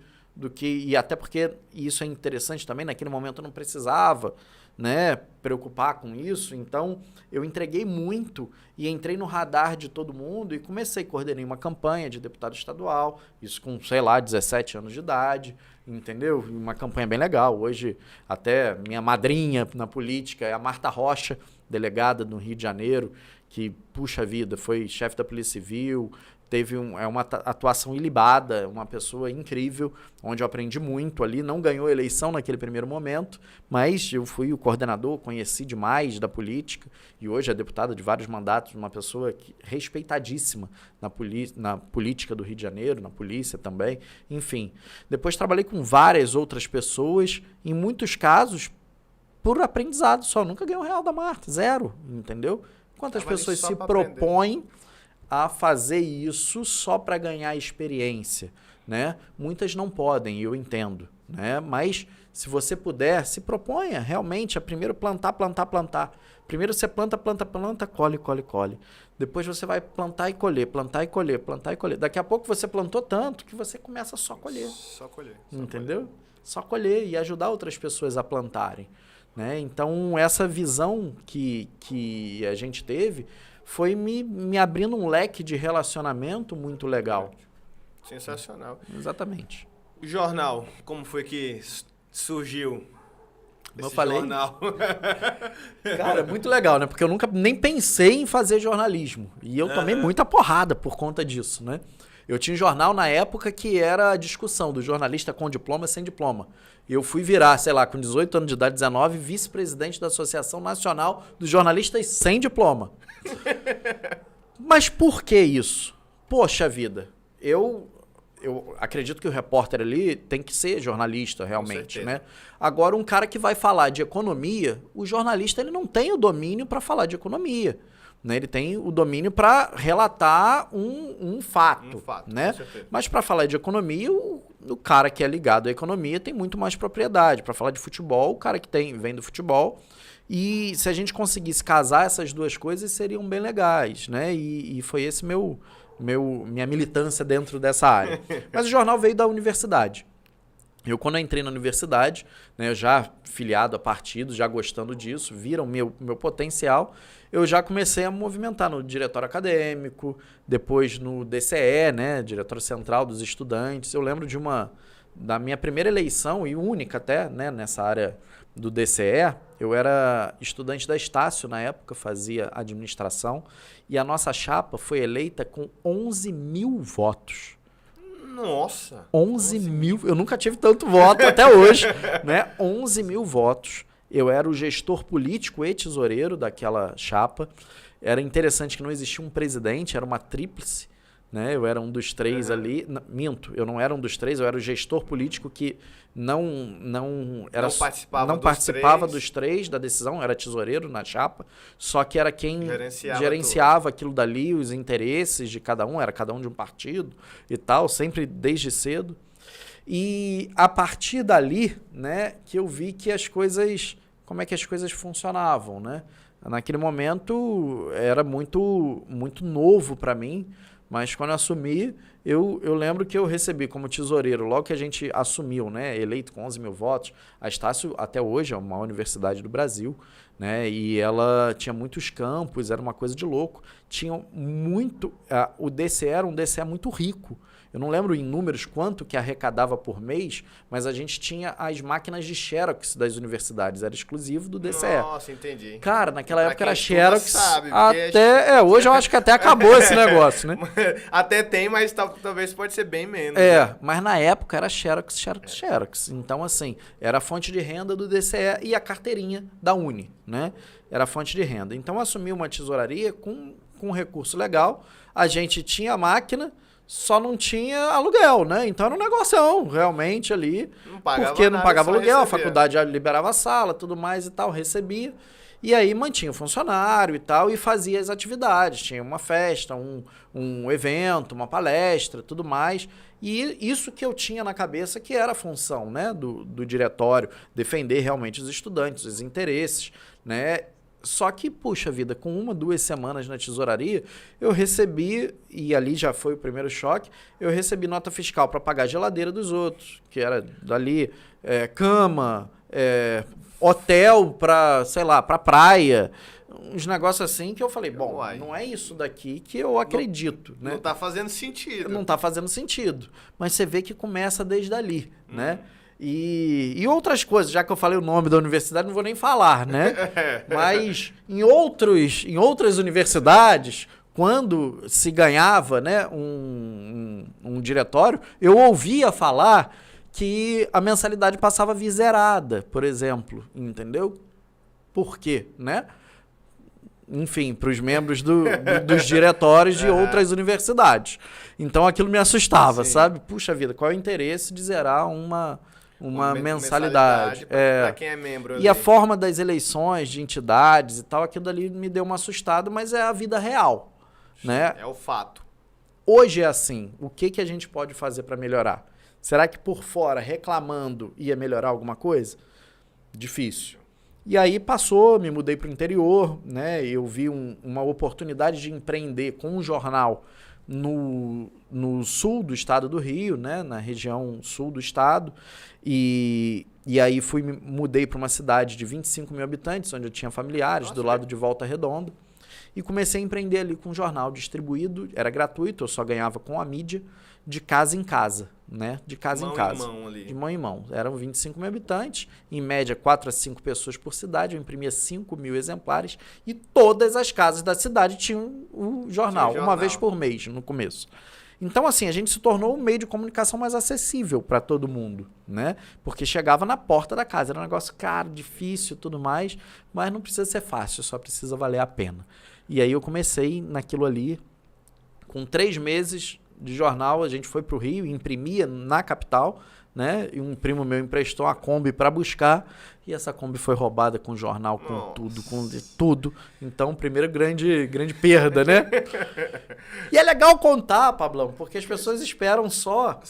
e até porque, e isso é interessante também, naquele momento eu não precisava, né, preocupar com isso, então eu entreguei muito e entrei no radar de todo mundo e coordenei uma campanha de deputado estadual, isso com, 17 anos de idade, entendeu? Uma campanha bem legal. Hoje, até minha madrinha na política é a Marta Rocha, delegada no Rio de Janeiro, que, puxa vida, foi chefe da Polícia Civil, teve uma atuação ilibada, uma pessoa incrível, onde eu aprendi muito ali, não ganhou eleição naquele primeiro momento, mas eu fui o coordenador, conheci demais da política, e hoje é deputada de vários mandatos, uma pessoa respeitadíssima na política do Rio de Janeiro, na polícia também, enfim. Depois trabalhei com várias outras pessoas, em muitos casos, por aprendizado só, nunca ganhei R$1 da Marta, 0, entendeu? Quantas pessoas se propõem a fazer isso só para ganhar experiência, né? Muitas não podem, eu entendo, né? Mas se você puder, se proponha realmente a primeiro plantar. Primeiro você planta, colhe. Depois você vai plantar e colher. Daqui a pouco você plantou tanto que você começa só a colher. Entendeu? Só colher e ajudar outras pessoas a plantarem, né? Então, essa visão que a gente teve foi me abrindo um leque de relacionamento muito legal. Sensacional. Exatamente. O jornal, como foi que surgiu Como eu falei, jornal? Cara, muito legal, né? Porque eu nunca nem pensei em fazer jornalismo. E eu tomei muita porrada por conta disso, né? Eu tinha um jornal na época que era a discussão do jornalista com diploma e sem diploma. Eu fui virar, com 18 anos de idade, 19, vice-presidente da Associação Nacional dos Jornalistas sem diploma. Mas por que isso? Poxa vida, eu acredito que o repórter ali tem que ser jornalista realmente, né? Agora, um cara que vai falar de economia, o jornalista ele não tem o domínio para falar de economia. né? Ele tem o domínio para relatar um fato, né? Mas para falar de economia, o cara que é ligado à economia tem muito mais propriedade. Para falar de futebol, o cara que vem do futebol. E se a gente conseguisse casar essas duas coisas, seriam bem legais, né? E foi esse minha militância dentro dessa área. Mas o jornal veio da universidade. Eu, quando eu entrei na universidade, né, eu já filiado a partidos, já gostando disso, viram meu potencial, eu já comecei a movimentar no diretório acadêmico, depois no DCE, né, Diretório Central dos Estudantes. Eu lembro da minha primeira eleição, e única até, né, nessa área do DCE, eu era estudante da Estácio na época, fazia administração, e a nossa chapa foi eleita com 11 mil votos. Nossa! 11 mil, eu nunca tive tanto voto até hoje, né? 11 mil votos. Eu era o gestor político e tesoureiro daquela chapa. Era interessante que não existia um presidente, era uma tríplice, né? Eu era um dos três ali. Minto, eu não era um dos três, eu era o gestor político que não participava dos três da decisão, era tesoureiro na chapa, só que era quem gerenciava aquilo dali, os interesses de cada um, era cada um de um partido e tal, sempre desde cedo. E a partir dali, né, que eu vi que como é que as coisas funcionavam, né? Naquele momento era muito, muito novo para mim, mas quando eu assumi, eu lembro que eu recebi como tesoureiro, logo que a gente assumiu, né, eleito com 11 mil votos, a Estácio até hoje é a maior universidade do Brasil, né, e ela tinha muitos campos, era uma coisa de louco. Tinha muito, o DCE era um DCE muito rico. Eu não lembro em números quanto que arrecadava por mês, mas a gente tinha as máquinas de Xerox das universidades, era exclusivo do DCE. Nossa, entendi. Cara, naquela época era Xerox, hoje eu acho que até acabou esse negócio, né? Até tem, mas talvez pode ser bem menos. Né? Mas na época era Xerox. Então, assim, era a fonte de renda do DCE e a carteirinha da Uni, né? Era a fonte de renda. Então, assumi uma tesouraria com um recurso legal, a gente tinha a máquina, só não tinha aluguel, né? Então era um negocião, realmente, ali. Porque não pagava aluguel, a faculdade já liberava a sala, tudo mais e tal, recebia. E aí mantinha o funcionário e tal, e fazia as atividades. Tinha uma festa, um evento, uma palestra, tudo mais. E isso que eu tinha na cabeça que era a função, né, do diretório, defender realmente os estudantes, os interesses, né? Só que, puxa vida, com 1, 2 semanas na tesouraria, eu recebi, e ali já foi o primeiro choque, eu recebi nota fiscal para pagar a geladeira dos outros, que era dali cama, hotel para, sei lá, para praia, uns negócios assim que eu falei, bom, não é isso daqui que eu acredito. Né? Não tá fazendo sentido. Não tá fazendo sentido. Mas você vê que começa desde ali, né? E outras coisas, já que eu falei o nome da universidade, não vou nem falar, né? Mas em outras universidades, quando se ganhava, né, um diretório, eu ouvia falar que a mensalidade passava viserada, por exemplo, entendeu? Por quê, né? Enfim, para os membros dos diretórios de outras universidades. Então aquilo me assustava, sabe? Puxa vida, qual é o interesse de zerar uma mensalidade para quem é membro ali. E a forma das eleições de entidades e tal, aquilo ali me deu uma assustada, mas é a vida real, né? É o fato. Hoje é assim, o que a gente pode fazer para melhorar? Será que por fora, reclamando, ia melhorar alguma coisa? Difícil. E aí passou, me mudei para o interior, né? Eu vi uma oportunidade de empreender com um jornal no sul do estado do Rio, né, na região sul do estado, e aí mudei para uma cidade de 25 mil habitantes, onde eu tinha familiares, do lado de Volta Redonda, e comecei a empreender ali com um jornal distribuído, era gratuito, eu só ganhava com a mídia, de casa em casa, né, de casa em casa, de mão em mão. Eram 25 mil habitantes, em média 4 a 5 pessoas por cidade, eu imprimia 5 mil exemplares, e todas as casas da cidade tinham o jornal, uma vez por mês, no começo. Então, assim, a gente se tornou um meio de comunicação mais acessível para todo mundo, né? Porque chegava na porta da casa. Era um negócio caro, difícil, tudo mais, mas não precisa ser fácil, só precisa valer a pena. E aí eu comecei naquilo ali, com 3 meses de jornal, a gente foi para o Rio, imprimia na capital, né? E um primo meu emprestou a Kombi para buscar e essa Kombi foi roubada com jornal, com tudo, com tudo. Então, primeira grande perda, né? E é legal contar, Pablão, porque as pessoas esperam só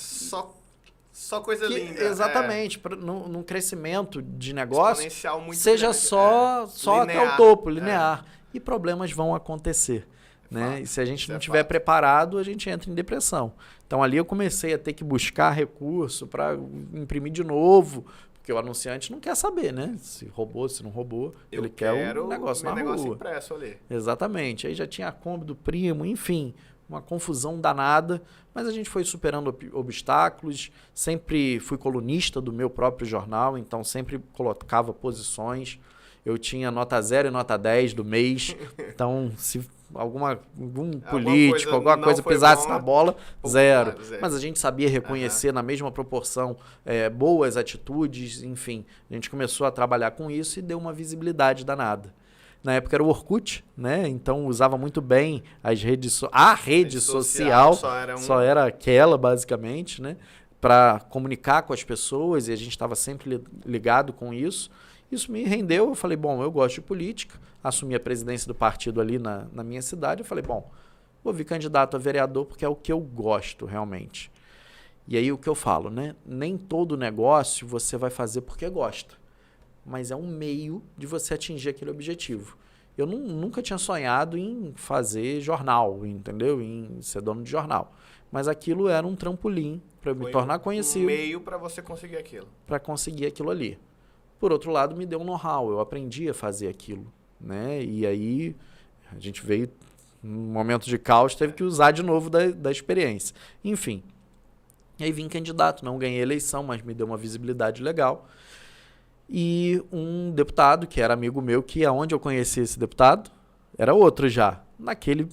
coisa linda. Exatamente, num crescimento de negócio, exponencial muito seja grande, só linear, até o topo, linear. E problemas vão acontecer. Né? E se a gente não estiver preparado, a gente entra em depressão. Então ali eu comecei a ter que buscar recurso para imprimir de novo, porque o anunciante não quer saber, né? Se roubou, se não roubou. Ele quer o negócio na rua. Impresso ali. Exatamente. Aí já tinha a Kombi do primo, enfim, uma confusão danada, mas a gente foi superando obstáculos. Sempre fui colunista do meu próprio jornal, então sempre colocava posições. Eu tinha nota 0 e nota 10 do mês, então se algum político, alguma coisa pisasse na bola, zero. Mas a gente sabia reconhecer na mesma proporção boas atitudes, enfim. A gente começou a trabalhar com isso e deu uma visibilidade danada. Na época era o Orkut, né? Então usava muito bem a rede social, só era aquela basicamente, né? Para comunicar com as pessoas e a gente estava sempre ligado com isso. Isso me rendeu, eu falei, bom, eu gosto de política, assumi a presidência do partido ali na minha cidade, eu falei, bom, vou vir candidato a vereador porque é o que eu gosto realmente. E aí o que eu falo, né? Nem todo negócio você vai fazer porque gosta, mas é um meio de você atingir aquele objetivo. Eu nunca tinha sonhado em fazer jornal, entendeu? Em ser dono de jornal. Mas aquilo era um trampolim para me tornar conhecido. Um meio para você conseguir aquilo. Para conseguir aquilo ali. Por outro lado, me deu um know-how, eu aprendi a fazer aquilo, né? E aí a gente veio, num momento de caos, teve que usar de novo da experiência. Enfim, e aí vim candidato, não ganhei eleição, mas me deu uma visibilidade legal. E um deputado, que era amigo meu, que aonde eu conheci esse deputado, era outro já, naquele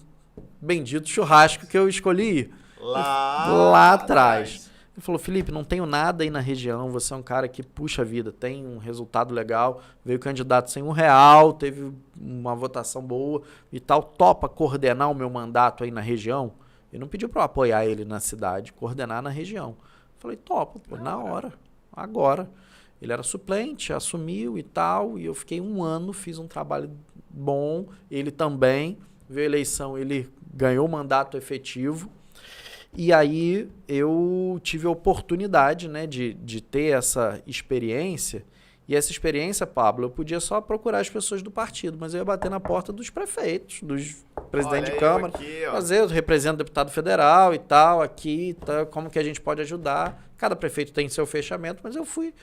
bendito churrasco que eu escolhi ir. Lá atrás. Ele falou, Felipe, não tenho nada aí na região, você é um cara que puxa a vida, tem um resultado legal, veio candidato sem R$1, teve uma votação boa e tal, topa coordenar o meu mandato aí na região? Ele não pediu para eu apoiar ele na cidade, coordenar na região. Eu falei, topa, pô, na hora, agora. Ele era suplente, assumiu e tal, e eu fiquei 1 ano, fiz um trabalho bom, ele também, veio a eleição, ele ganhou o mandato efetivo. E aí eu tive a oportunidade, né, de ter essa experiência. E essa experiência, Pablo, eu podia só procurar as pessoas do partido, mas eu ia bater na porta dos prefeitos, dos presidentes de Câmara. Fazer, eu represento o deputado federal e tal, aqui, tá, como que a gente pode ajudar. Cada prefeito tem seu fechamento, mas eu fui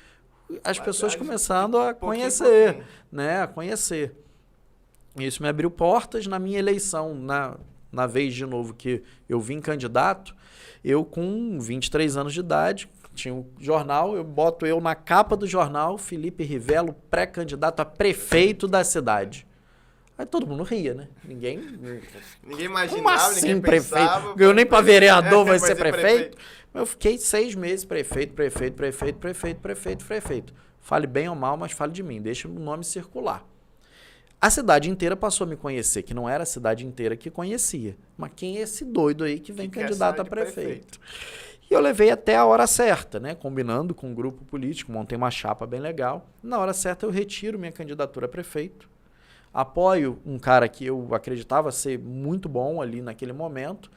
as pessoas começando a conhecer, né, a conhecer. Isso me abriu portas na minha eleição, na vez de novo que eu vim candidato, eu com 23 anos de idade, tinha um jornal, eu boto eu na capa do jornal, Felipe Rivello, pré-candidato a prefeito da cidade. Aí todo mundo ria, né? Ninguém imaginava, como assim, ninguém prefeito? pensava. Ganhou nem para vereador, vai ser prefeito? Mas eu fiquei 6 meses prefeito. Fale bem ou mal, mas fale de mim, deixa o nome circular. A cidade inteira passou a me conhecer, que não era a cidade inteira que conhecia. Mas quem é esse doido aí que vem candidato a prefeito? E eu levei até a hora certa, né? Combinando com um grupo político, montei uma chapa bem legal. Na hora certa eu retiro minha candidatura a prefeito. Apoio um cara que eu acreditava ser muito bom ali naquele momento.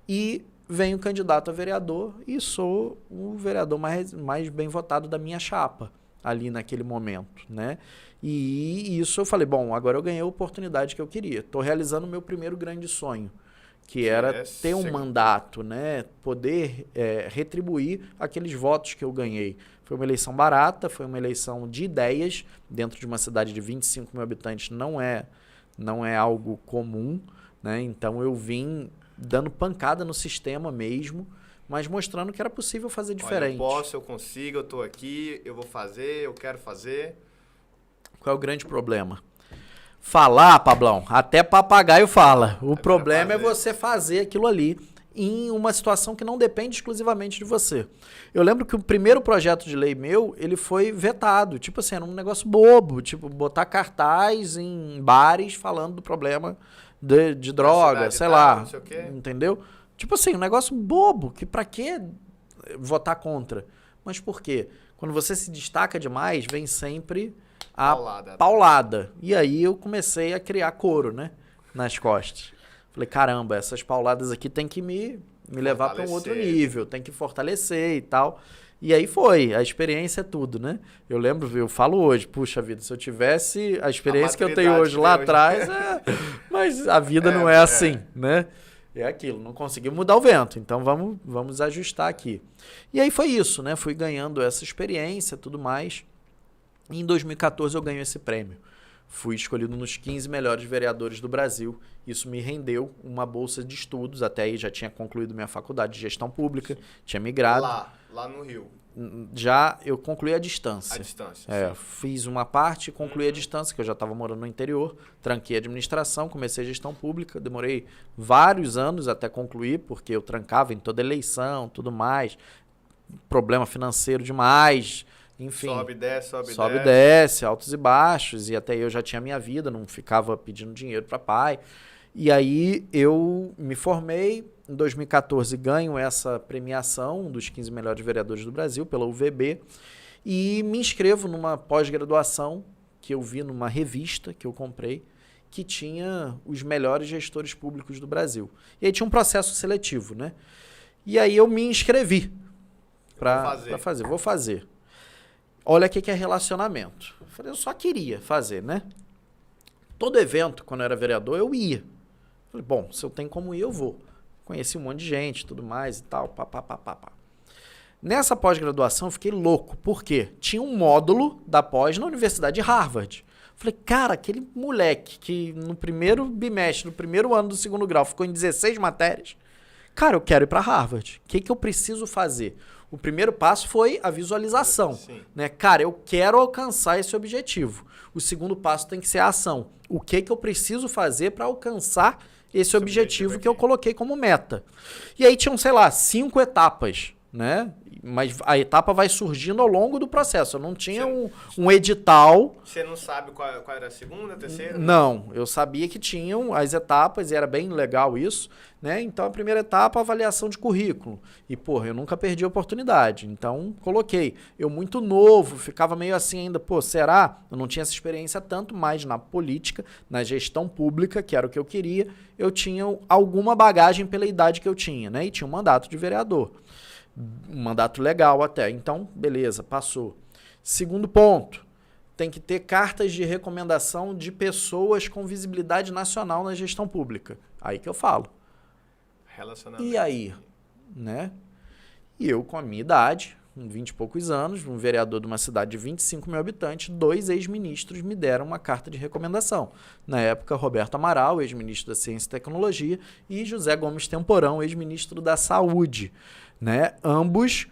E venho candidato a vereador e sou o vereador mais bem votado da minha chapa ali naquele momento, né? E isso eu falei, bom, agora eu ganhei a oportunidade que eu queria. Estou realizando o meu primeiro grande sonho, que era ter um mandato, né? Poder retribuir aqueles votos que eu ganhei. Foi uma eleição barata, foi uma eleição de ideias, dentro de uma cidade de 25 mil habitantes não é algo comum, né? Então eu vim dando pancada no sistema mesmo, mas mostrando que era possível fazer diferente. Olha, eu posso, eu consigo, eu estou aqui, eu vou fazer, eu quero fazer. Qual é o grande problema? Falar, Pablão, até papagaio fala. O problema é você fazer aquilo ali em uma situação que não depende exclusivamente de você. Eu lembro que o primeiro projeto de lei meu, ele foi vetado. Tipo assim, era um negócio bobo. Tipo, botar cartaz em bares falando do problema de droga, sei lá. Não sei o quê. Entendeu? Tipo assim, um negócio bobo. Que pra que votar contra? Mas por quê? Quando você se destaca demais, vem sempre a Paulada. paulada. E aí eu comecei a criar couro, né? Nas costas. Falei, caramba, essas pauladas aqui tem que me levar para um outro nível, tem que fortalecer e tal. E aí foi, a experiência é tudo, né? Eu lembro, eu falo hoje, puxa vida, se eu tivesse a experiência que eu tenho hoje lá atrás, mas a vida não é assim, né? É aquilo, não consegui mudar o vento, então vamos ajustar aqui. E aí foi isso, né? Fui ganhando essa experiência, tudo mais. E em 2014 eu ganho esse prêmio. Fui escolhido nos 15 melhores vereadores do Brasil. Isso me rendeu uma bolsa de estudos. Até aí já tinha concluído minha faculdade de gestão pública, tinha migrado. Lá no Rio. Já eu concluí a distância. A distância, fiz uma parte e concluí a distância, que eu já estava morando no interior. Tranquei a administração, comecei a gestão pública. Demorei vários anos até concluir, porque eu trancava em toda eleição, tudo mais. Problema financeiro demais. Enfim, sobe e desce, altos e baixos, e até eu já tinha minha vida, não ficava pedindo dinheiro para pai. E aí eu me formei, em 2014 ganho essa premiação dos 15 melhores vereadores do Brasil pela UVB e me inscrevo numa pós-graduação que eu vi numa revista que eu comprei, que tinha os melhores gestores públicos do Brasil. E aí tinha um processo seletivo, né? E aí eu me inscrevi para fazer. Vou fazer. Olha o que é relacionamento. Eu falei, eu só queria fazer, né? Todo evento, quando eu era vereador, eu ia. Falei, bom, se eu tenho como ir, eu vou. Conheci um monte de gente, tudo mais e tal, pá. Nessa pós-graduação, eu fiquei louco. Por quê? Tinha um módulo da pós na Universidade de Harvard. Falei, cara, aquele moleque que no primeiro bimestre, no primeiro ano do segundo grau, ficou em 16 matérias. Cara, eu quero ir para Harvard. O que eu preciso fazer? O primeiro passo foi a visualização, né? Cara, eu quero alcançar esse objetivo. O segundo passo tem que ser a ação. O que eu preciso fazer para alcançar esse objetivo que eu coloquei como meta? E aí tinham, sei lá, 5 etapas, né? Mas a etapa vai surgindo ao longo do processo. Eu não tinha um edital. Você não sabe qual era a segunda, a terceira? Não, eu sabia que tinham as etapas e era bem legal isso, né? Então a primeira etapa, a avaliação de currículo. E, porra, eu nunca perdi a oportunidade. Então, coloquei. Eu muito novo, ficava meio assim ainda, pô, será? Eu não tinha essa experiência tanto mais na política, na gestão pública, que era o que eu queria. Eu tinha alguma bagagem pela idade que eu tinha, né? E tinha um mandato de vereador. Um mandato legal até. Então, beleza, passou. Segundo ponto, tem que ter cartas de recomendação de pessoas com visibilidade nacional na gestão pública. Aí que eu falo. Relacionamento. E aí, né? E eu, com a minha idade, com 20 e poucos anos, um vereador de uma cidade de 25 mil habitantes, 2 ex-ministros me deram uma carta de recomendação. Na época, Roberto Amaral, ex-ministro da Ciência e Tecnologia, e José Gomes Temporão, ex-ministro da Saúde. Né? Ambos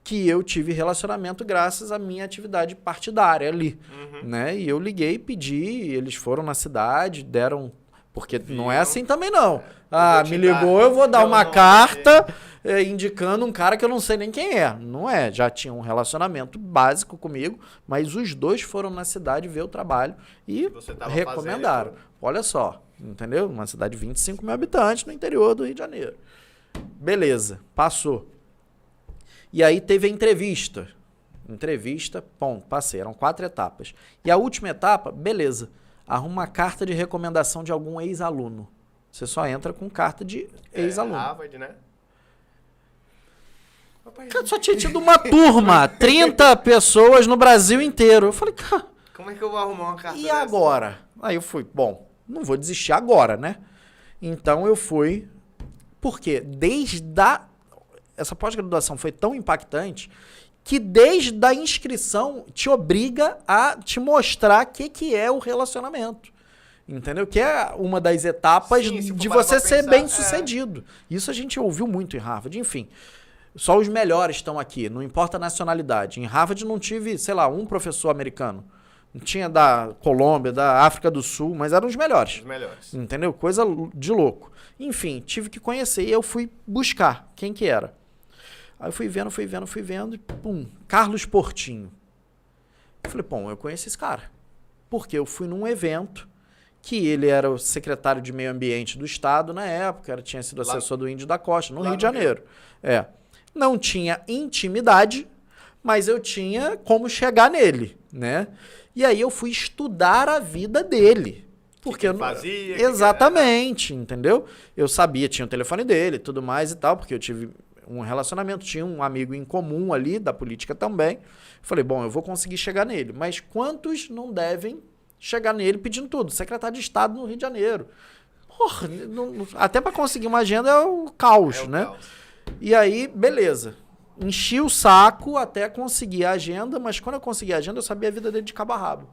que eu tive relacionamento graças à minha atividade partidária ali. Né? E eu liguei, pedi, eles foram na cidade, deram... Porque não é assim também não. Me ligou, eu vou dar uma carta indicando um cara que eu não sei nem quem é. Não é, já tinha um relacionamento básico comigo, mas os dois foram na cidade ver o trabalho e recomendaram. Olha só, entendeu? Uma cidade de 25 mil habitantes no interior do Rio de Janeiro. Beleza, passou. E aí teve a entrevista. Entrevista, ponto, passei. Eram 4 etapas. E a última etapa, beleza. Arruma uma carta de recomendação de algum ex-aluno. Você só entra com carta de ex-aluno. Harvard, né? Cara, só tinha tido uma turma, 30 pessoas no Brasil inteiro. Eu falei, cara... Como é que eu vou arrumar uma carta dessa? Agora? Aí eu fui, bom, não vou desistir agora, né? Então eu fui... Porque essa pós-graduação foi tão impactante que desde a inscrição te obriga a te mostrar o que é o relacionamento. Entendeu? Que é uma das etapas de você ser bem sucedido. Isso a gente ouviu muito em Harvard. Enfim, só os melhores estão aqui, não importa a nacionalidade. Em Harvard não tive, sei lá, um professor americano. Não tinha da Colômbia, da África do Sul, mas eram os melhores. Os melhores. Entendeu? Coisa de louco. Enfim, tive que conhecer e eu fui buscar quem que era. Aí eu fui vendo e pum, Carlos Portinho. Eu falei, bom, eu conheço esse cara. Porque eu fui num evento que ele era o secretário de Meio Ambiente do Estado na época, tinha sido assessor do Índio da Costa, no Rio de Janeiro. Não tinha intimidade, mas eu tinha como chegar nele, né? E aí eu fui estudar a vida dele. Porque que ele fazia, exatamente, entendeu? Eu sabia, tinha o telefone dele, tudo mais e tal, porque eu tive um relacionamento, tinha um amigo em comum ali, da política também. Falei, bom, eu vou conseguir chegar nele. Mas quantos não devem chegar nele pedindo tudo? Secretário de Estado no Rio de Janeiro. Porra, até para conseguir uma agenda é o caos, né? Caos. E aí, beleza. Enchi o saco até conseguir a agenda, mas quando eu consegui a agenda, eu sabia a vida dele de cabo a rabo.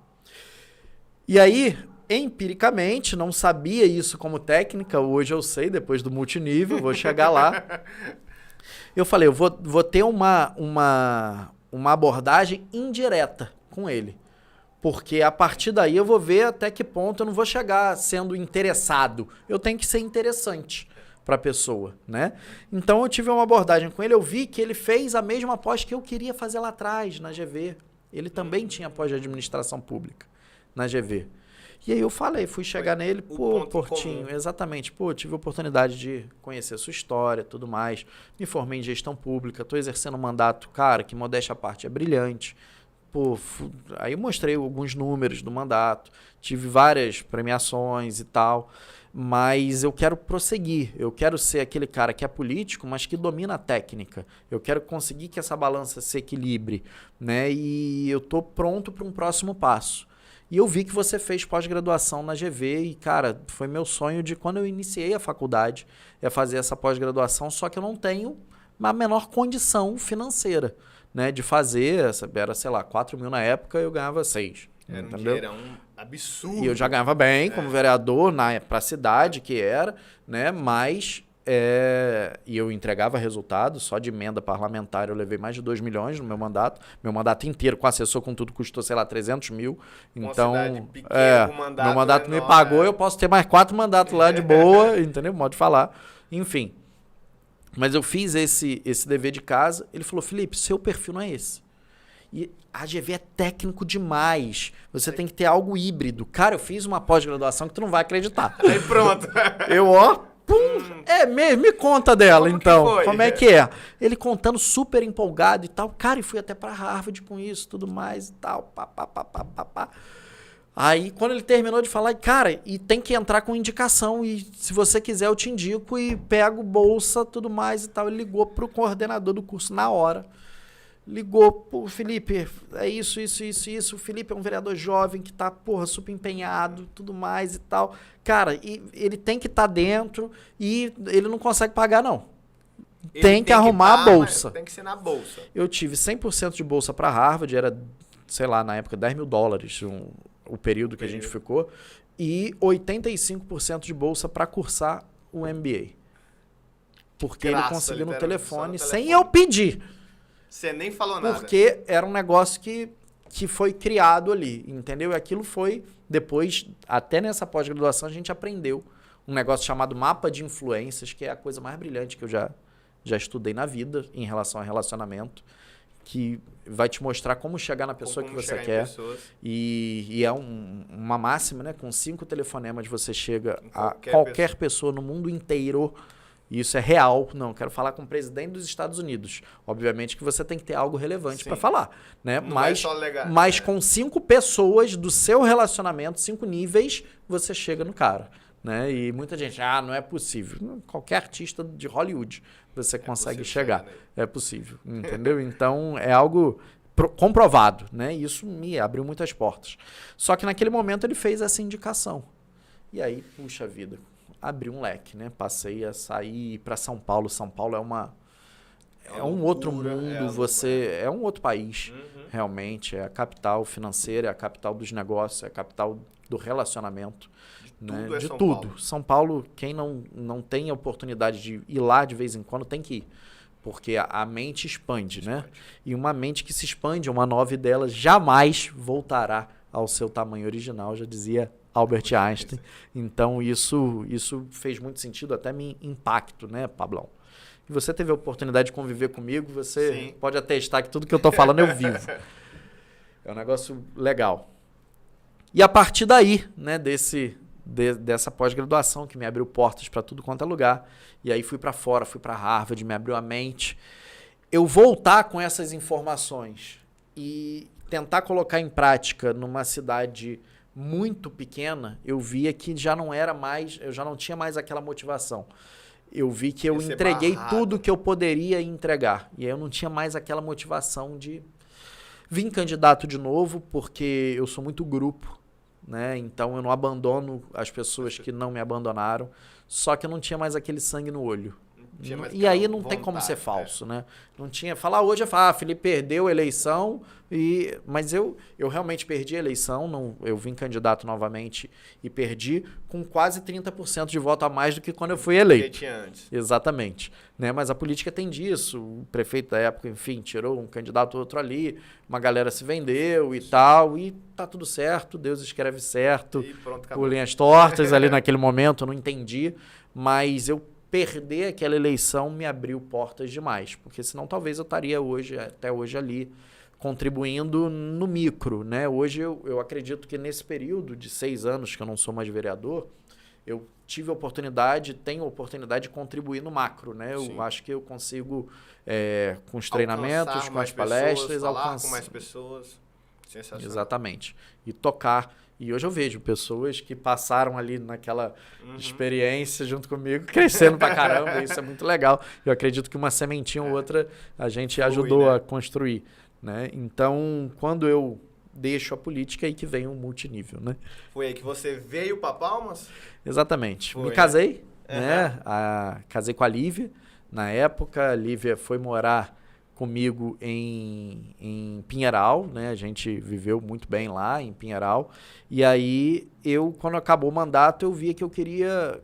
E aí, empiricamente, não sabia isso como técnica, hoje eu sei, depois do multinível, vou chegar lá. Eu falei, eu vou ter uma abordagem indireta com ele. Porque a partir daí eu vou ver até que ponto eu não vou chegar sendo interessado. Eu tenho que ser interessante para a pessoa, né? Então eu tive uma abordagem com ele, eu vi que ele fez a mesma pós que eu queria fazer lá atrás, na GV. Ele também tinha pós de administração pública na GV. E aí eu falei, fui chegar nele, pô, Portinho, exatamente, pô, tive a oportunidade de conhecer a sua história, tudo mais, me formei em gestão pública, estou exercendo um mandato, cara, que modéstia à parte é brilhante. Pô, aí eu mostrei alguns números do mandato, tive várias premiações e tal, mas eu quero prosseguir, eu quero ser aquele cara que é político, mas que domina a técnica. Eu quero conseguir que essa balança se equilibre, né? E eu tô pronto para um próximo passo. E eu vi que você fez pós-graduação na GV e, cara, foi meu sonho de quando eu iniciei a faculdade, é fazer essa pós-graduação, só que eu não tenho a menor condição financeira, né, de fazer, era, sei lá, 4 mil na época, eu ganhava 6. Era um entendeu? dinheirão absurdo. E eu já ganhava bem como vereador para a cidade que era, né, mas... e eu entregava resultado, só de emenda parlamentar eu levei mais de 2 milhões no meu mandato. Meu mandato inteiro, com assessor, com tudo, custou, sei lá, 300 mil. Então, meu mandato me pagou, eu posso ter mais 4 mandatos lá de boa, entendeu? Modo de falar. Enfim. Mas eu fiz esse dever de casa. Ele falou, Felipe, seu perfil não é esse. E a GV é técnico demais. Você tem que ter algo híbrido. Cara, eu fiz uma pós-graduação que tu não vai acreditar. Aí pronto. Me conta dela, então. Foi? Como é que é? Ele contando super empolgado e tal. Cara, e fui até pra Harvard com isso, tudo mais e tal. Aí, quando ele terminou de falar, cara, e tem que entrar com indicação. E se você quiser, eu te indico e pego bolsa, tudo mais e tal. Ele ligou pro coordenador do curso na hora. Ligou, pô, Felipe, é isso. O Felipe é um vereador jovem que tá, super empenhado, tudo mais e tal. Cara, e ele tem que estar dentro e ele não consegue pagar, não. Tem que arrumar a bolsa. Tem que ser na bolsa. Eu tive 100% de bolsa para Harvard, era, sei lá, na época, $10 mil, o período que a gente ficou, e 85% de bolsa para cursar o MBA. Porque ele conseguiu no telefone sem eu pedir. Você nem falou nada. Porque era um negócio que foi criado ali, entendeu? E aquilo foi, depois, até nessa pós-graduação, a gente aprendeu um negócio chamado mapa de influências, que é a coisa mais brilhante que eu já estudei na vida em relação a relacionamento, que vai te mostrar como chegar na pessoa que você quer. E é uma máxima, né? Com 5 telefonemas você chega a qualquer pessoa no mundo inteiro. Isso é real. Não, quero falar com o presidente dos Estados Unidos. Obviamente que você tem que ter algo relevante para falar, né? Mas com 5 pessoas do seu relacionamento, 5 níveis, você chega no cara, né? E muita gente, não é possível. Qualquer artista de Hollywood você consegue chegar. É possível, entendeu? Então, é algo comprovado, né? Isso me abriu muitas portas. Só que naquele momento ele fez essa indicação. E aí, puxa vida, abri um leque, né? Passei a sair para São Paulo. São Paulo é um outro mundo, é um outro país, realmente. É a capital financeira, é a capital dos negócios, é a capital do relacionamento. De tudo. São Paulo, quem não tem a oportunidade de ir lá de vez em quando, tem que ir. Porque a mente expande, né? E uma mente que se expande, uma 9 delas, jamais voltará ao seu tamanho original, já dizia Albert Einstein. Então, isso fez muito sentido, até me impacto, né, Pablão? E você teve a oportunidade de conviver comigo, você pode atestar que tudo que eu estou falando eu vivo. É um negócio legal. E a partir daí, né, dessa pós-graduação que me abriu portas para tudo quanto é lugar, e aí fui para fora, fui para Harvard, me abriu a mente, eu voltar com essas informações e tentar colocar em prática numa cidade muito pequena, eu via que já não era mais, eu já não tinha mais aquela motivação. Eu vi que eu entreguei tudo que eu poderia entregar. E aí eu não tinha mais aquela motivação de vir candidato de novo, porque eu sou muito grupo, né? Então eu não abandono as pessoas que não me abandonaram, só que eu não tinha mais aquele sangue no olho. E aí não tem como ser falso, né? Não tinha. Falar hoje é falar, Felipe perdeu a eleição, mas eu realmente perdi a eleição, não, eu vim candidato novamente e perdi com quase 30% de voto a mais do que quando eu fui eleito. Que tinha antes. Exatamente. Né? Mas a política tem disso. O prefeito da época, enfim, tirou um candidato outro ali, uma galera se vendeu e tal, e tá tudo certo, Deus escreve certo. E pronto, acabou. Por linhas tortas ali naquele momento, eu não entendi, mas eu perder aquela eleição me abriu portas demais, porque senão talvez eu estaria até hoje ali contribuindo no micro, né? Hoje eu acredito que nesse período de 6 anos que eu não sou mais vereador, eu tive a oportunidade, tenho a oportunidade de contribuir no macro, né? Eu acho que eu consigo, com os treinamentos, com as palestras, falar com mais pessoas. Sensacional. Exatamente. E tocar. E hoje eu vejo pessoas que passaram ali naquela experiência junto comigo, crescendo pra caramba. Isso é muito legal. Eu acredito que uma sementinha ou outra a gente ajudou a construir, né? Então, quando eu deixo a política, é aí que vem o multinível, né? Foi aí que você veio para Palmas? Exatamente. Foi, me casei, né? Casei com a Lívia. Na época, a Lívia foi morar comigo em Pinheiral, né? A gente viveu muito bem lá em Pinheiral. E aí, quando acabou o mandato, eu via que eu queria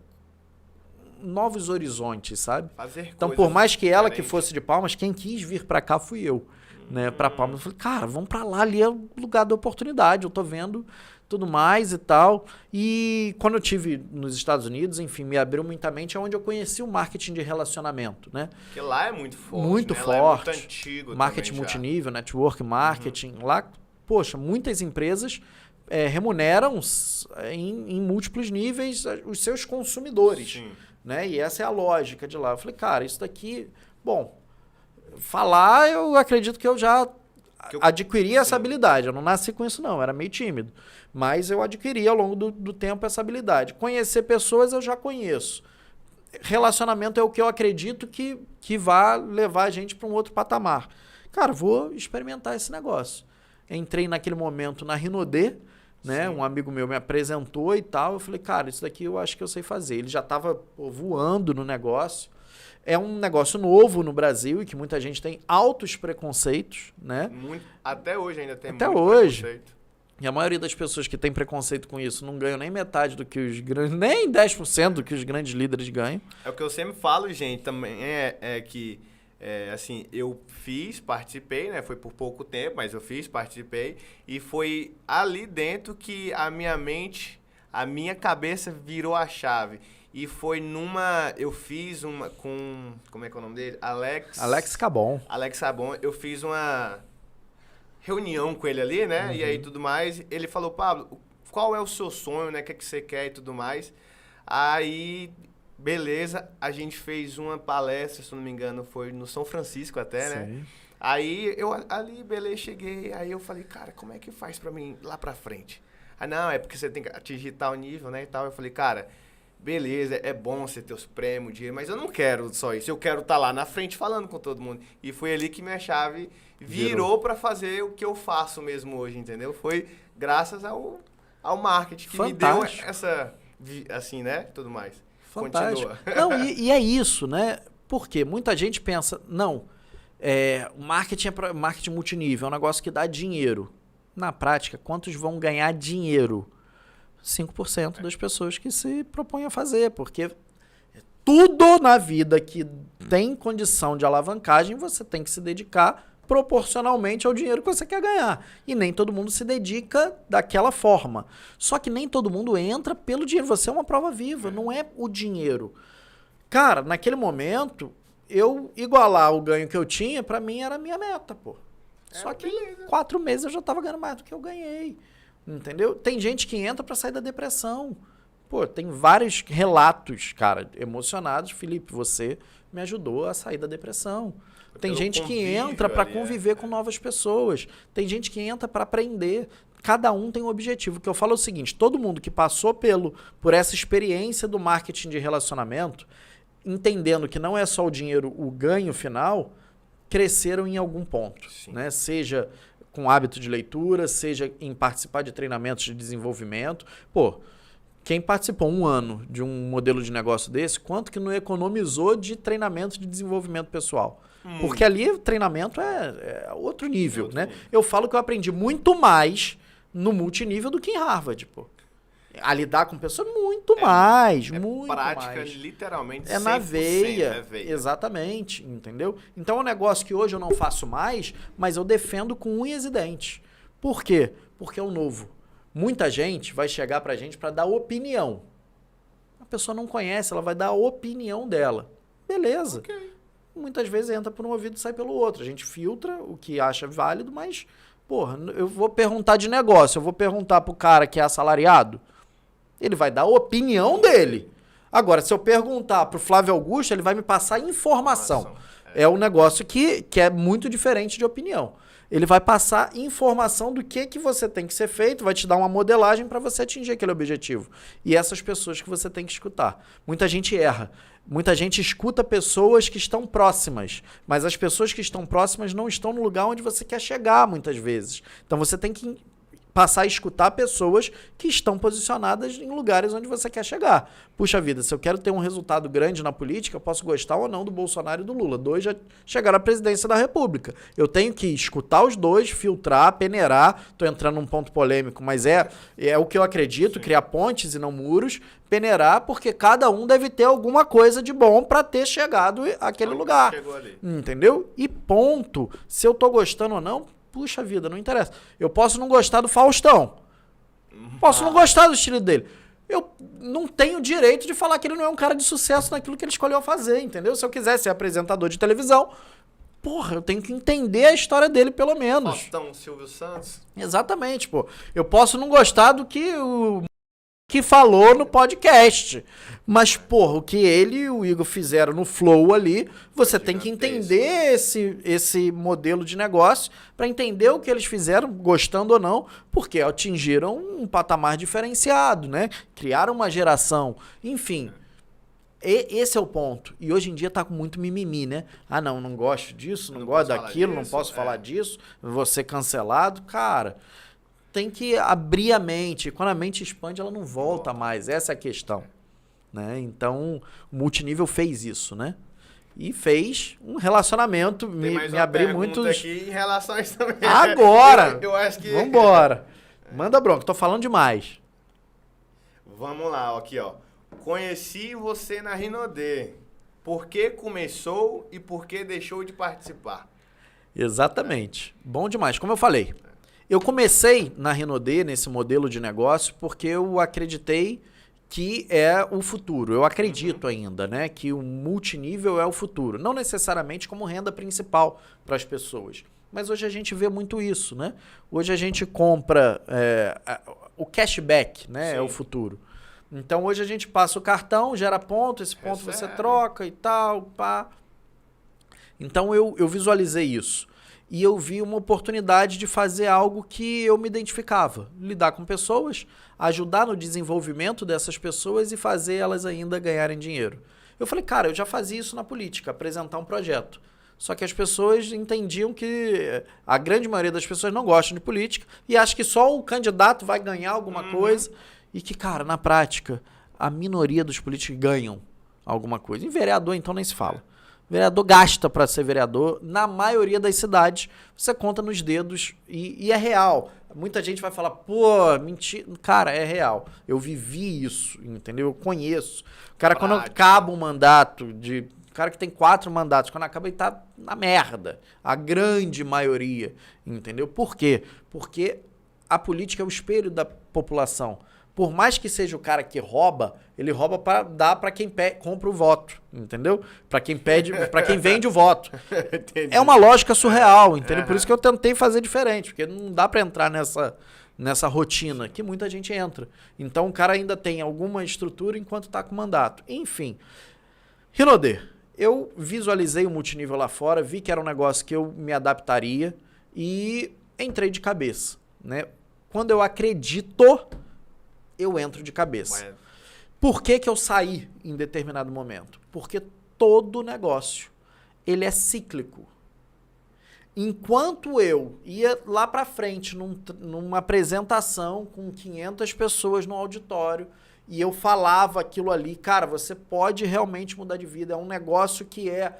novos horizontes, sabe? Então, por mais que ela que fosse de Palmas, quem quis vir para cá fui eu, né? Para Palmas. Eu falei, cara, vamos para lá, ali é o lugar da oportunidade. Eu tô vendo tudo mais e tal. E quando eu tive nos Estados Unidos, enfim, me abriu muita mente, é onde eu conheci o marketing de relacionamento, né? Porque lá é muito forte, muito né? forte. Lá é muito antigo marketing multinível, network marketing. Lá, poxa, muitas empresas remuneram em múltiplos níveis os seus consumidores. Sim. Né? E essa é a lógica de lá. Eu falei, cara, isso daqui... Bom, falar, eu acredito que eu já adquiri essa habilidade. Eu não nasci com isso, não. Eu era meio tímido. Mas eu adquiri ao longo do tempo essa habilidade. Conhecer pessoas eu já conheço. Relacionamento é o que eu acredito que vai levar a gente para um outro patamar. Cara, vou experimentar esse negócio. Entrei naquele momento na Rinodê, né? Um amigo meu me apresentou e tal. Eu falei, cara, isso daqui eu acho que eu sei fazer. Ele já estava voando no negócio. É um negócio novo no Brasil e que muita gente tem altos preconceitos, né? Até hoje ainda tem até muito hoje. preconceito. E a maioria das pessoas que tem preconceito com isso não ganham nem metade do que os grandes... Nem 10% do que os grandes líderes ganham. É o que eu sempre falo, gente, também que... assim, eu participei, né? Foi por pouco tempo, mas eu participei. E foi ali dentro que a minha mente, a minha cabeça virou a chave. E foi eu fiz uma com, como é que é o nome dele? Alex Cabon. Alex Cabon, eu fiz uma reunião com ele ali, né? E aí tudo mais. Ele falou, Pablo, qual é o seu sonho, né? O que é que você quer e tudo mais. Aí... Beleza, a gente fez uma palestra, se não me engano, foi no São Francisco até, né? Aí eu ali, beleza, cheguei, aí eu falei, cara, como é que faz pra mim lá pra frente? Ah, não, é porque você tem que atingir tal nível, né, e tal. Eu falei, cara, beleza, é bom você ter os prêmios, dinheiro, mas eu não quero só isso, eu quero estar lá na frente falando com todo mundo. E foi ali que minha chave virou pra fazer o que eu faço mesmo hoje, entendeu? Foi graças ao marketing que me deu essa, assim, né, tudo mais. Fantástico. Continua. Não, e é isso, né? Porque muita gente pensa, não, o marketing é marketing multinível, é um negócio que dá dinheiro. Na prática, quantos vão ganhar dinheiro? 5% das pessoas que se propõem a fazer, porque tudo na vida que tem condição de alavancagem, você tem que se dedicar proporcionalmente ao dinheiro que você quer ganhar. E nem todo mundo se dedica daquela forma. Só que nem todo mundo entra pelo dinheiro. Você é uma prova viva, não é o dinheiro. Cara, naquele momento, eu igualar o ganho que eu tinha, pra mim era a minha meta, pô. Só que em 4 meses eu já tava ganhando mais do que eu ganhei. Entendeu? Tem gente que entra pra sair da depressão. Pô, tem vários relatos, cara, emocionados. Felipe, você me ajudou a sair da depressão. Tem Pelo gente que convívio entra para ali, conviver com novas pessoas. Tem gente que entra para aprender. Cada um tem um objetivo. O que eu falo é o seguinte, todo mundo que passou por essa experiência do marketing de relacionamento, entendendo que não é só o dinheiro, o ganho final, cresceram em algum ponto, né? Seja com hábito de leitura, seja em participar de treinamentos de desenvolvimento. Pô, quem participou um ano de um modelo de negócio desse, quanto que não economizou de treinamento de desenvolvimento pessoal? Porque ali o treinamento é outro nível, né? Eu falo que eu aprendi muito mais no multinível do que em Harvard, pô. A lidar com pessoas muito mais. Prática, literalmente, é na veia. É veia. Exatamente, entendeu? Então é um negócio que hoje eu não faço mais, mas eu defendo com unhas e dentes. Por quê? Porque é o novo. Muita gente vai chegar pra gente para dar opinião. A pessoa não conhece, ela vai dar a opinião dela. Beleza. Ok. Muitas vezes entra por um ouvido e sai pelo outro. A gente filtra o que acha válido, mas, porra, eu vou perguntar de negócio, eu vou perguntar pro cara que é assalariado, ele vai dar a opinião dele. Agora, se eu perguntar pro Flávio Augusto, ele vai me passar informação. É um negócio que é muito diferente de opinião. Ele vai passar informação do que você tem que ser feito, vai te dar uma modelagem para você atingir aquele objetivo. E essas pessoas que você tem que escutar. Muita gente erra. Muita gente escuta pessoas que estão próximas, mas as pessoas que estão próximas não estão no lugar onde você quer chegar, muitas vezes. Então você tem que passar a escutar pessoas que estão posicionadas em lugares onde você quer chegar. Puxa vida, se eu quero ter um resultado grande na política, eu posso gostar ou não do Bolsonaro e do Lula. Dois já chegaram à presidência da República. Eu tenho que escutar os dois, filtrar, peneirar. Estou entrando num ponto polêmico, mas é o que eu acredito, criar pontes e não muros, peneirar, porque cada um deve ter alguma coisa de bom para ter chegado àquele lugar. Entendeu? E ponto. Se eu estou gostando ou não, puxa vida, não interessa. Eu posso não gostar do Faustão. Posso não gostar do estilo dele. Eu não tenho direito de falar que ele não é um cara de sucesso naquilo que ele escolheu fazer, entendeu? Se eu quiser ser apresentador de televisão, porra, eu tenho que entender a história dele, pelo menos. Faustão, Silvio Santos. Exatamente, pô. Eu posso não gostar do que falou no podcast. Mas, porra, o que ele e o Igor fizeram no Flow ali, você tem que entender esse modelo de negócio para entender o que eles fizeram, gostando ou não, porque atingiram um patamar diferenciado, né? Criaram uma geração, enfim. Esse é o ponto. E hoje em dia tá com muito mimimi, né? Ah, não gosto disso, não gosto daquilo, não posso falar disso, vou ser cancelado. Cara, tem que abrir a mente. Quando a mente expande, ela não volta mais. Essa é a questão. Né? Então, o multinível fez isso, né? E fez um relacionamento, me abrir muitos... aqui em relação a isso também. Agora! eu acho que... Vambora. Manda bronca, tô falando demais. Vamos lá, aqui, ó. Conheci você na Rinodê. Por que começou e por que deixou de participar? Exatamente. Bom demais. Como eu falei, eu comecei na Rinodê, nesse modelo de negócio, porque eu acreditei que é o futuro. Eu acredito ainda, né, que o multinível é o futuro. Não necessariamente como renda principal para as pessoas. Mas hoje a gente vê muito isso, né? Hoje a gente compra... o cashback, né, é o futuro. Então hoje a gente passa o cartão, gera ponto, esse ponto você troca e tal, pá. Então eu visualizei isso. E eu vi uma oportunidade de fazer algo que eu me identificava. Lidar com pessoas, ajudar no desenvolvimento dessas pessoas e fazer elas ainda ganharem dinheiro. Eu falei, cara, eu já fazia isso na política, apresentar um projeto. Só que as pessoas entendiam que a grande maioria das pessoas não gostam de política e acha que só o candidato vai ganhar alguma coisa. E que, cara, na prática, a minoria dos políticos ganham alguma coisa. Em vereador, então, nem se fala. Vereador gasta para ser vereador. Na maioria das cidades, você conta nos dedos e é real. Muita gente vai falar, pô, mentira. Cara, é real. Eu vivi isso, entendeu? Eu conheço. O cara, quando acaba um mandato, o cara que tem 4 mandatos, quando acaba, ele tá na merda. A grande maioria, entendeu? Por quê? Porque a política é o espelho da população. Por mais que seja o cara que rouba, ele rouba para dar para quem compra o voto, entendeu? Para quem pede, para quem vende o voto. É uma lógica surreal, entendeu? Por isso que eu tentei fazer diferente, porque não dá para entrar nessa rotina que muita gente entra. Então o cara ainda tem alguma estrutura enquanto está com mandato. Enfim, Rinodê, eu visualizei o multinível lá fora, vi que era um negócio que eu me adaptaria e entrei de cabeça, né? Quando eu acredito, eu entro de cabeça. Ué. Por que eu saí em determinado momento? Porque todo negócio, ele é cíclico. Enquanto eu ia lá para frente numa apresentação com 500 pessoas no auditório e eu falava aquilo ali, cara, você pode realmente mudar de vida. É um negócio que é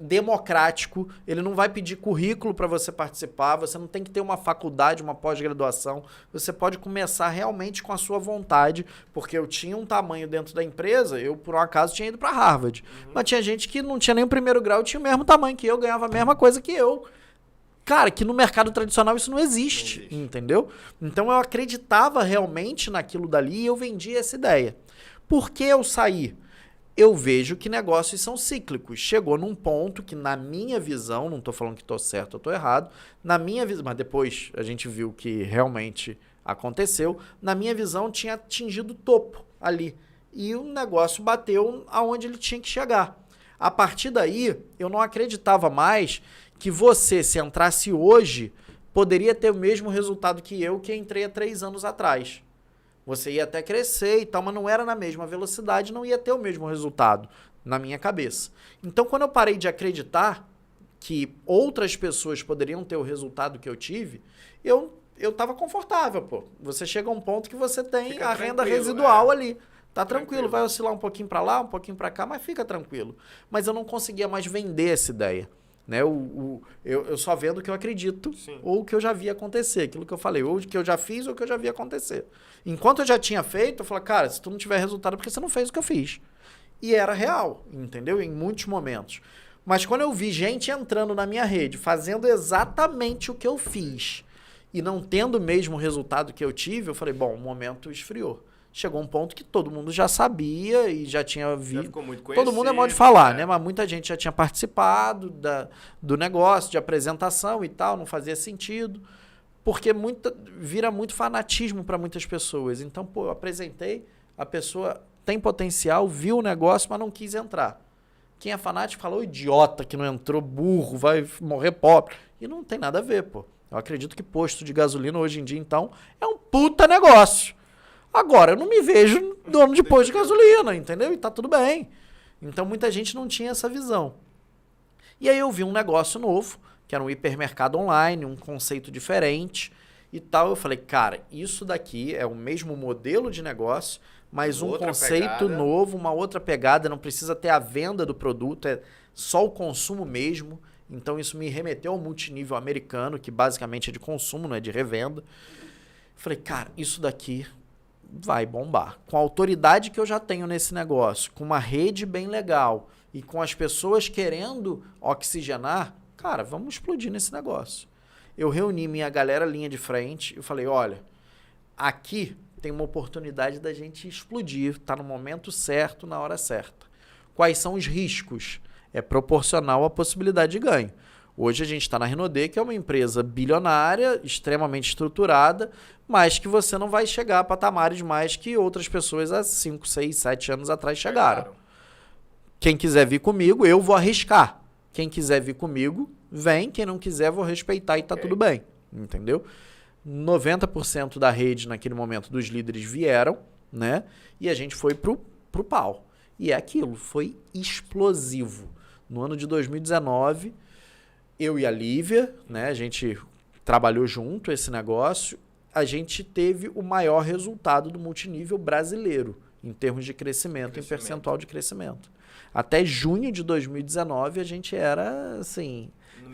democrático, ele não vai pedir currículo para você participar, você não tem que ter uma faculdade, uma pós-graduação, você pode começar realmente com a sua vontade, porque eu tinha um tamanho dentro da empresa, eu por um acaso tinha ido para Harvard, mas tinha gente que não tinha nem o primeiro grau, tinha o mesmo tamanho que eu, ganhava a mesma coisa que eu. Cara, que no mercado tradicional isso não existe, entendeu? Então eu acreditava realmente naquilo dali e eu vendia essa ideia. Por que eu saí? Eu vejo que negócios são cíclicos. Chegou num ponto que, na minha visão, não estou falando que estou certo ou estou errado, na minha visão, mas depois a gente viu que realmente aconteceu, na minha visão tinha atingido o topo ali. E o negócio bateu aonde ele tinha que chegar. A partir daí, eu não acreditava mais que você, se entrasse hoje, poderia ter o mesmo resultado que eu, que entrei há 3 anos atrás. Você ia até crescer e tal, mas não era na mesma velocidade, não ia ter o mesmo resultado na minha cabeça. Então, quando eu parei de acreditar que outras pessoas poderiam ter o resultado que eu tive, eu estava confortável, pô. Você chega a um ponto que você tem fica a renda residual ali. Tá tranquilo, vai oscilar um pouquinho para lá, um pouquinho para cá, mas fica tranquilo. Mas eu não conseguia mais vender essa ideia. Né? Eu só vendo o que eu acredito. Sim. Ou o que eu já vi acontecer, aquilo que eu falei, ou o que eu já fiz ou o que eu já vi acontecer. Enquanto eu já tinha feito, eu falei, cara, se tu não tiver resultado, é porque você não fez o que eu fiz. E era real, entendeu? Em muitos momentos. Mas quando eu vi gente entrando na minha rede, fazendo exatamente o que eu fiz, e não tendo o mesmo resultado que eu tive, eu falei, bom, o momento esfriou. Chegou um ponto que todo mundo já sabia e já tinha visto. Todo mundo é modo de falar, né? Mas muita gente já tinha participado do negócio, de apresentação e tal, não fazia sentido. Porque vira muito fanatismo para muitas pessoas. Então, pô, eu apresentei, a pessoa tem potencial, viu o negócio, mas não quis entrar. Quem é fanático falou, idiota que não entrou, burro, vai morrer pobre. E não tem nada a ver, pô. Eu acredito que posto de gasolina hoje em dia, então, é um puta negócio. Agora, eu não me vejo dono de posto de gasolina, entendeu? E tá tudo bem. Então, muita gente não tinha essa visão. E aí eu vi um negócio novo, que era um hipermercado online, um conceito diferente e tal. Eu falei, cara, isso daqui é o mesmo modelo de negócio, mas um conceito novo, uma outra pegada. Não precisa ter a venda do produto, é só o consumo mesmo. Então, isso me remeteu ao multinível americano, que basicamente é de consumo, não é de revenda. Falei, cara, isso daqui vai bombar. Com a autoridade que eu já tenho nesse negócio, com uma rede bem legal e com as pessoas querendo oxigenar, cara, vamos explodir nesse negócio. Eu reuni minha galera linha de frente e falei, olha, aqui tem uma oportunidade da gente explodir, tá no momento certo, na hora certa. Quais são os riscos? É proporcional à possibilidade de ganho. Hoje a gente está na Renaudê, que é uma empresa bilionária, extremamente estruturada, mas que você não vai chegar a patamares mais que outras pessoas há 5, 6, 7 anos atrás chegaram. Quem quiser vir comigo, eu vou arriscar. Quem quiser vir comigo, vem. Quem não quiser, vou respeitar e tá tudo bem. Entendeu? 90% da rede, naquele momento, dos líderes vieram, né? E a gente foi pro pau. E é aquilo, foi explosivo. No ano de 2019... eu e a Lívia, né, a gente trabalhou junto esse negócio, a gente teve o maior resultado do multinível brasileiro, em termos de crescimento, em percentual de crescimento. Até junho de 2019, a gente era, assim,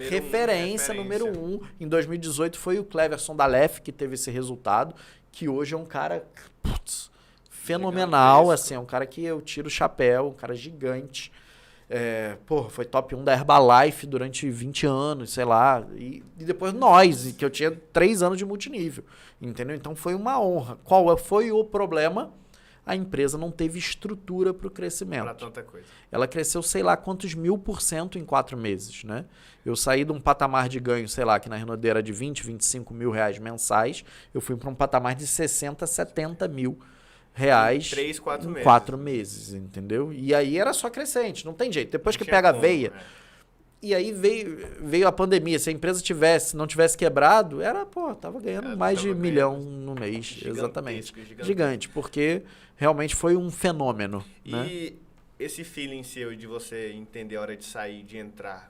referência número 1. Em 2018 foi o Cleverson da Lef que teve esse resultado, que hoje é um cara fenomenal, assim, é um cara que eu tiro o chapéu, um cara gigante. Foi top 1 da Herbalife durante 20 anos, sei lá, e depois nós, que eu tinha 3 anos de multinível, entendeu? Então foi uma honra. Qual foi o problema? A empresa não teve estrutura para o crescimento. Para tanta coisa. Ela cresceu sei lá quantos 1000% em 4 meses, né? Eu saí de um patamar de ganho, sei lá, que na Renaudê era de 20, 25 mil reais mensais, eu fui para um patamar de 60, 70 mil reais 3, 4 meses. 4 meses, entendeu? E aí era só crescente, não tem jeito. Depois que Tinha pega a como, veia, né? e aí veio a pandemia. Se a empresa não tivesse quebrado, tava ganhando mais de 1 milhão no mês. Gigantesco, Exatamente. gigantesco. Gigante, porque realmente foi um fenômeno. Né? E esse feeling seu de você entender a hora de sair, de entrar,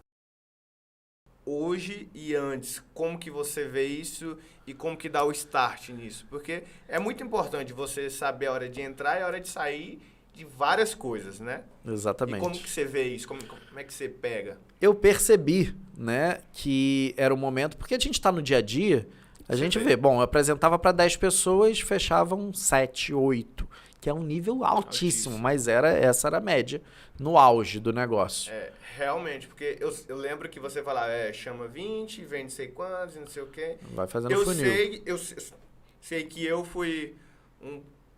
hoje e antes, como que você vê isso e como que dá o start nisso? Porque é muito importante você saber a hora de entrar e a hora de sair de várias coisas, né? Exatamente. E como que você vê isso? Como é que você pega? Eu percebi, né, que era o momento, porque a gente está no dia a dia, a gente vê, bom, eu apresentava para 10 pessoas, fechavam 7, 8, que é um nível altíssimo, mas essa era a média, no auge do negócio. Realmente, porque eu lembro que você falava, chama 20, vende sei quantos, não sei o quê. Vai fazendo funil. Eu sei que eu fui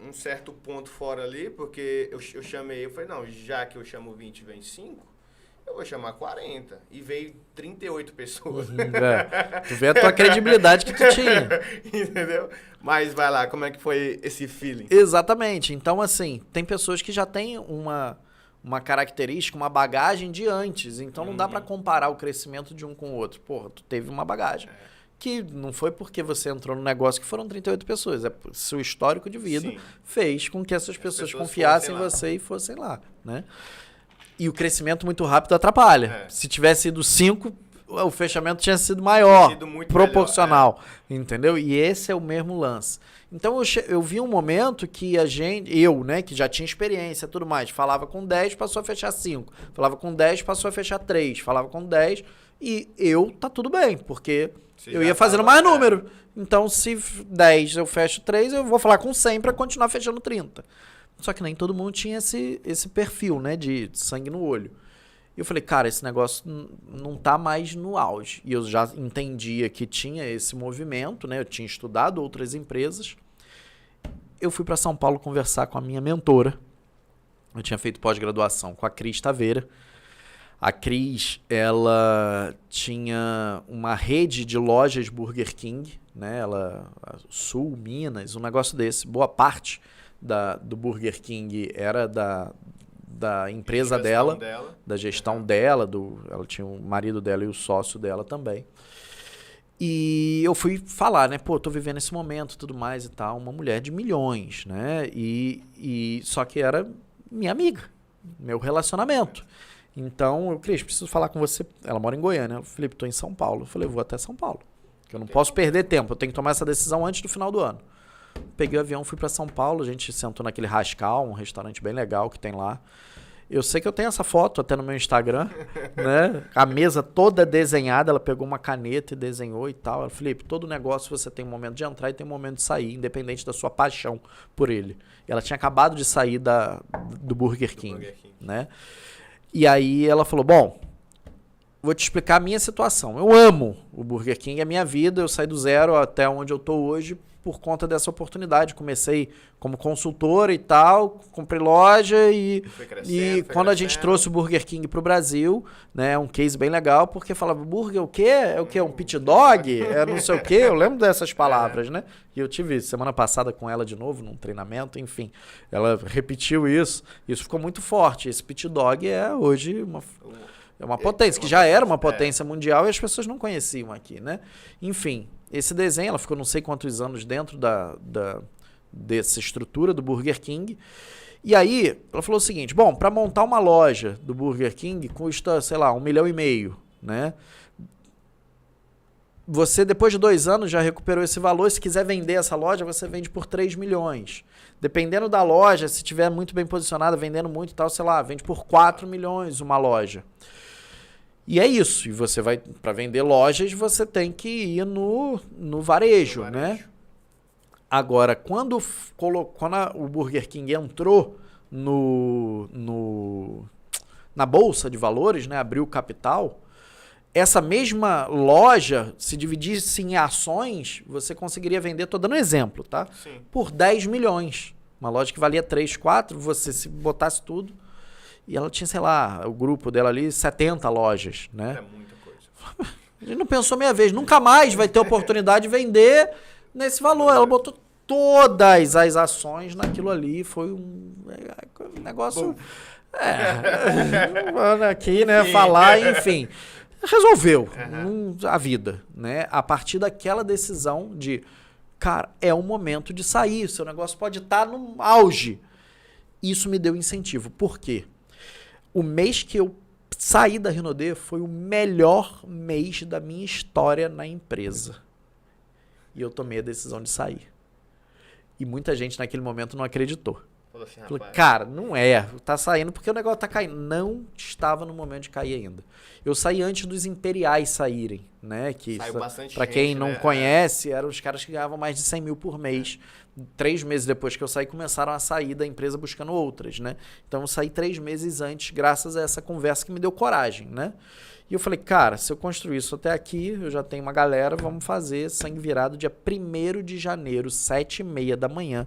um certo ponto fora ali, porque eu chamei, eu falei, não, já que eu chamo 20 e vende 5, eu vou chamar 40. E veio 38 pessoas. Tu vê a tua credibilidade que tu tinha. Entendeu? Mas vai lá, como é que foi esse feeling? Exatamente. Então, assim, tem pessoas que já têm uma característica, uma bagagem de antes. Então, não dá pra comparar o crescimento de um com o outro. Porra, tu teve uma bagagem. Que não foi porque você entrou no negócio que foram 38 pessoas. Seu histórico de vida fez com que essas pessoas confiassem em você e fossem lá, né? E o crescimento muito rápido atrapalha. Se tivesse sido 5, o fechamento tinha sido maior, proporcional, entendeu? E esse é o mesmo lance. Então eu vi um momento que né, que já tinha experiência e tudo mais, falava com 10, passou a fechar 5. Falava com 10, passou a fechar 3. Falava com 10 e tá tudo bem, porque eu ia fazendo mais número. Então, se 10 eu fecho 3, eu vou falar com 100 para continuar fechando 30. Só que nem todo mundo tinha esse perfil, né, de sangue no olho. E eu falei, cara, esse negócio não tá mais no auge. E eu já entendia que tinha esse movimento, né, eu tinha estudado outras empresas. Eu fui para São Paulo conversar com a minha mentora. Eu tinha feito pós-graduação com a Cris Taveira. A Cris, ela tinha uma rede de lojas Burger King, né? Sul, Minas, um negócio desse. Boa parte do Burger King era da empresa dela, da gestão dela. Ela tinha o marido dela e o sócio dela também. E eu fui falar, né? Tô vivendo esse momento, tudo mais e tal. Uma mulher de milhões, né? Só que era minha amiga, meu relacionamento. Então, Cris, preciso falar com você. Ela mora em Goiânia. Felipe, tô em São Paulo. Eu falei, vou até São Paulo. Eu não posso perder tempo. Eu tenho que tomar essa decisão antes do final do ano. Peguei o avião, fui para São Paulo. A gente sentou naquele Rascal, um restaurante bem legal que tem lá. Eu sei que eu tenho essa foto até no meu Instagram, né? A mesa toda desenhada. Ela pegou uma caneta e desenhou e tal. Ela, Felipe, todo negócio você tem um momento de entrar e tem um momento de sair, independente da sua paixão por ele. E ela tinha acabado de sair do Burger King, né? E aí ela falou, bom, vou te explicar a minha situação. Eu amo o Burger King, é a minha vida. Eu saí do zero até onde eu tô hoje por conta dessa oportunidade. Comecei como consultora e tal, comprei loja e quando a gente trouxe o Burger King pro Brasil, né, é um case bem legal, porque falava, burger o quê? É o quê? Um pit dog? É não sei o quê? Eu lembro dessas palavras, né? E eu tive semana passada com ela de novo, num treinamento, enfim. Ela repetiu isso. Isso ficou muito forte. Esse pit dog é hoje uma potência, que já era uma potência mundial e as pessoas não conheciam aqui, né? Enfim, esse desenho, ela ficou não sei quantos anos dentro dessa estrutura do Burger King. E aí, ela falou o seguinte, bom, para montar uma loja do Burger King custa, sei lá, 1,5 milhão, né? Você, depois de 2 anos, já recuperou esse valor. Se quiser vender essa loja, você vende por 3 milhões. Dependendo da loja, se estiver muito bem posicionada, vendendo muito e tal, sei lá, vende por 4 milhões uma loja. E é isso. E você vai, para vender lojas, você tem que ir no varejo, né? Agora, quando o Burger King entrou na Bolsa de Valores, né, abriu capital, essa mesma loja, se dividisse em ações, você conseguiria vender, tô dando um exemplo, tá? Sim. Por 10 milhões. Uma loja que valia 3, 4, você se botasse tudo. E ela tinha, sei lá, o grupo dela ali, 70 lojas, né? É muita coisa. A gente não pensou meia vez, nunca mais vai ter oportunidade de vender nesse valor. Ela botou todas as ações naquilo ali. Foi um negócio... aqui, né? Falar, enfim. Resolveu a vida, né? A partir daquela decisão de, cara, é o momento de sair. Seu negócio pode estar no auge. Isso me deu incentivo. Por quê? O mês que eu saí da Rinode foi o melhor mês da minha história na empresa. E eu tomei a decisão de sair. E muita gente naquele momento não acreditou. Falou assim, falei, cara, não é. Tá saindo porque o negócio tá caindo. Não estava no momento de cair ainda. Eu saí antes dos imperiais saírem, né? Que para quem não conhece, eram os caras que ganhavam mais de 100 mil por mês. 3 meses depois que eu saí, começaram a sair da empresa buscando outras, né? Então eu saí 3 meses antes, graças a essa conversa que me deu coragem, né? E eu falei, cara, se eu construir isso até aqui, eu já tenho uma galera, vamos fazer sangue virado dia 1º de janeiro, 7h30 da manhã.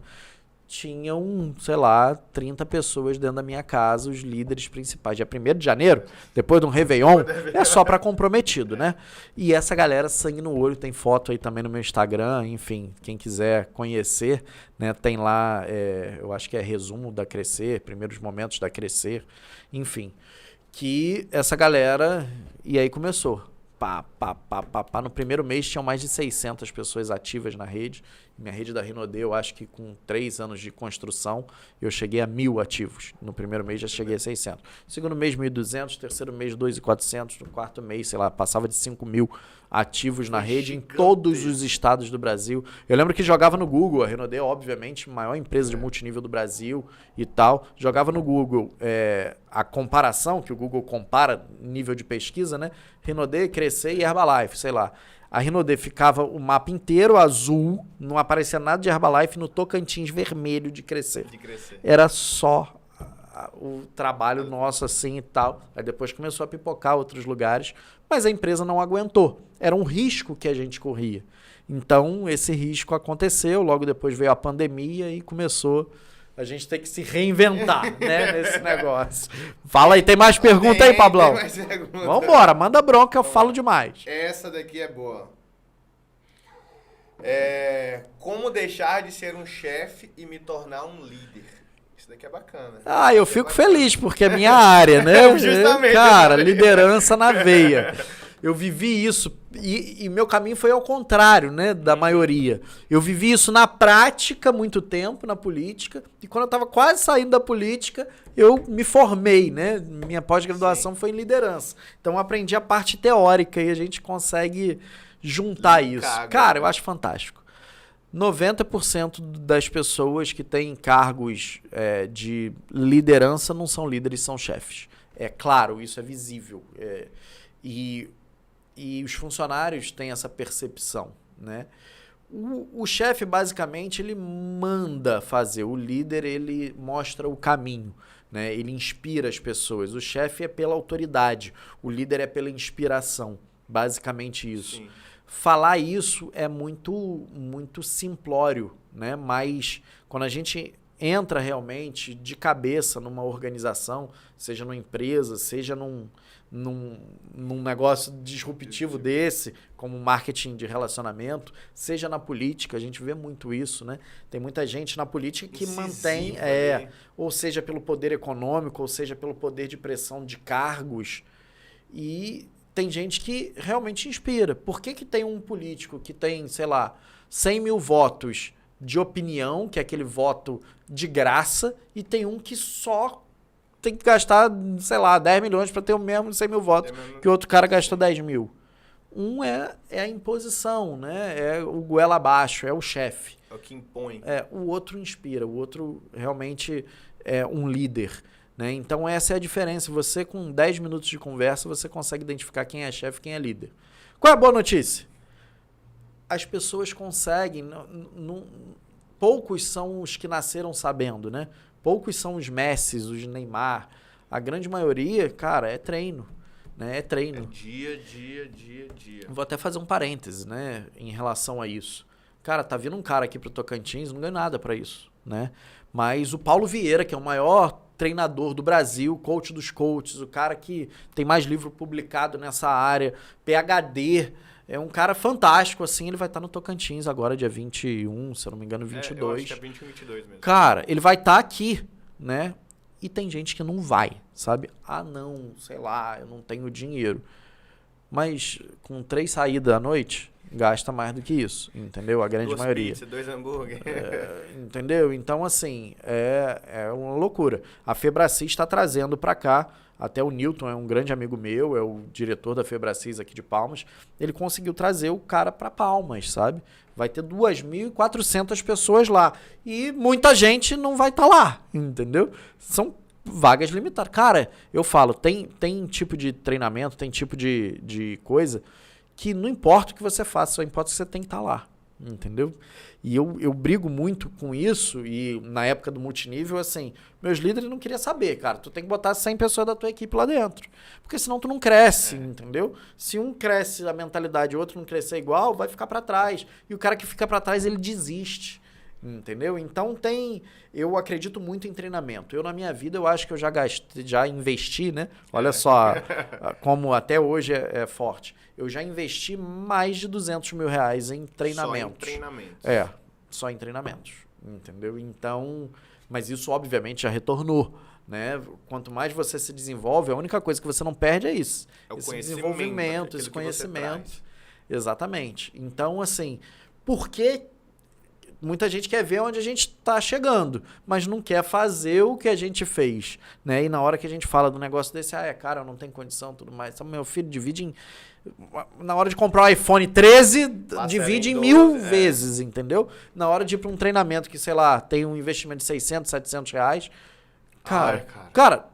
Tinham, sei lá, 30 pessoas dentro da minha casa, os líderes principais. Dia 1º de janeiro, depois de um Réveillon, é só para comprometido, né? E essa galera, sangue no olho, tem foto aí também no meu Instagram, enfim, quem quiser conhecer, né? Tem lá, eu acho que é resumo da Crescer, primeiros momentos da Crescer, enfim. Que essa galera, e aí começou. No primeiro mês tinham mais de 600 pessoas ativas na rede. Minha rede da Rinode, eu acho que com 3 anos de construção, eu cheguei a 1.000 ativos. No primeiro mês já cheguei a 600. Segundo mês, 1.200. Terceiro mês, 2.400. No quarto mês, sei lá, passava de 5.000 ativos na rede em todos os estados do Brasil. Eu lembro que jogava no Google. A Rinode, obviamente, maior empresa de multinível do Brasil e tal. Jogava no Google a comparação, que o Google compara nível de pesquisa, né? Rinode, Crescer e Herbalife, sei lá. A Rinode ficava o mapa inteiro azul, não aparecia nada de Herbalife, no Tocantins vermelho de Crescer. Era só o trabalho nosso assim e tal. Aí depois começou a pipocar outros lugares, mas a empresa não aguentou. Era um risco que a gente corria. Então esse risco aconteceu, logo depois veio a pandemia e começou a gente ter que se reinventar, né, nesse negócio. Fala aí, tem mais pergunta aí, Pablão? Tem mais pergunta. Vambora, manda bronca, eu falo demais. Essa daqui é boa. Como deixar de ser um chefe e me tornar um líder? Isso daqui é bacana. Eu fico feliz, porque é minha área, né? Justamente. Cara, liderança na veia. Eu vivi isso e meu caminho foi ao contrário, né, da maioria. Eu vivi isso na prática muito tempo, na política, e quando eu estava quase saindo da política, eu me formei, né? Minha pós-graduação foi em liderança. Então eu aprendi a parte teórica e a gente consegue juntar isso. Cara, eu acho fantástico. 90% das pessoas que têm cargos de liderança não são líderes, são chefes. É claro, isso é visível. E os funcionários têm essa percepção, né? O chefe, basicamente, ele manda fazer. O líder, ele mostra o caminho, né? Ele inspira as pessoas. O chefe é pela autoridade. O líder é pela inspiração. Basicamente isso. Sim. Falar isso é muito, muito simplório, né? Mas quando a gente entra realmente de cabeça numa organização, seja numa empresa, seja num negócio disruptivo desse, como marketing de relacionamento, seja na política, a gente vê muito isso, né? Tem muita gente na política que mantém, ou seja pelo poder econômico, ou seja pelo poder de pressão de cargos, e tem gente que realmente inspira. Por que tem um político que tem, sei lá, 100 mil votos de opinião, que é aquele voto de graça, e tem um que só tem que gastar, sei lá, 10 milhões para ter o mesmo 100 mil votos que o outro cara gastou 10 mil? Um é a imposição, né? É o goela abaixo, é o chefe. É o que impõe. O outro inspira, o outro realmente é um líder, né? Então essa é a diferença. Você, com 10 minutos de conversa, você consegue identificar quem é chefe e quem é líder. Qual é a boa notícia? As pessoas conseguem... poucos são os que nasceram sabendo, né? Poucos são os Messi, os Neymar. A grande maioria, cara, é treino, né? É treino. Dia. Vou até fazer um parêntese, né? Em relação a isso. Cara, tá vindo um cara aqui pro Tocantins, não ganha nada pra isso, né? Mas o Paulo Vieira, que é o maior treinador do Brasil, coach dos coaches, o cara que tem mais livro publicado nessa área, PhD, É um cara fantástico, assim, ele vai estar no Tocantins agora, dia 21, se eu não me engano, 22. Eu acho que é 21, 22 mesmo. Cara, ele vai estar aqui, né? E tem gente que não vai, sabe? Ah, não, sei lá, eu não tenho dinheiro. Mas com 3 saídas à noite, gasta mais do que isso, entendeu? A grande 2 maioria. pizza, 2 hambúrguer. Entendeu? Então, assim, é uma loucura. A Febracis está trazendo para cá, até o Newton é um grande amigo meu, é o diretor da Febracis aqui de Palmas, ele conseguiu trazer o cara para Palmas, sabe? Vai ter 2.400 pessoas lá. E muita gente não vai estar lá, entendeu? São vagas limitadas. Cara, eu falo, tem tipo de treinamento, tem tipo de coisa que não importa o que você faça, só importa que você tem que estar lá, entendeu? E eu brigo muito com isso, e na época do multinível, assim, meus líderes não queriam saber, cara, tu tem que botar 100 pessoas da tua equipe lá dentro, porque senão tu não cresce, entendeu? Se um cresce a mentalidade e o outro não crescer igual, vai ficar para trás, e o cara que fica para trás, ele desiste, entendeu? Então eu acredito muito em treinamento. Eu na minha vida, eu acho que eu já investi, né? Olha só como até hoje é forte. Eu já investi mais de 200 mil reais em treinamentos. Só em treinamentos. Só em treinamentos, entendeu? Então, mas isso obviamente já retornou, né? Quanto mais você se desenvolve, a única coisa que você não perde é isso. É o esse conhecimento, desenvolvimento, esse conhecimento. Exatamente. Então, assim, por que muita gente quer ver onde a gente está chegando, mas não quer fazer o que a gente fez, né? E na hora que a gente fala do negócio desse, cara, eu não tenho condição, tudo mais. Então, meu filho divide em... Na hora de comprar o iPhone 13, divide em 1000 vezes, entendeu? Na hora de ir para um treinamento que, sei lá, tem um investimento de 600, 700 reais. Cara,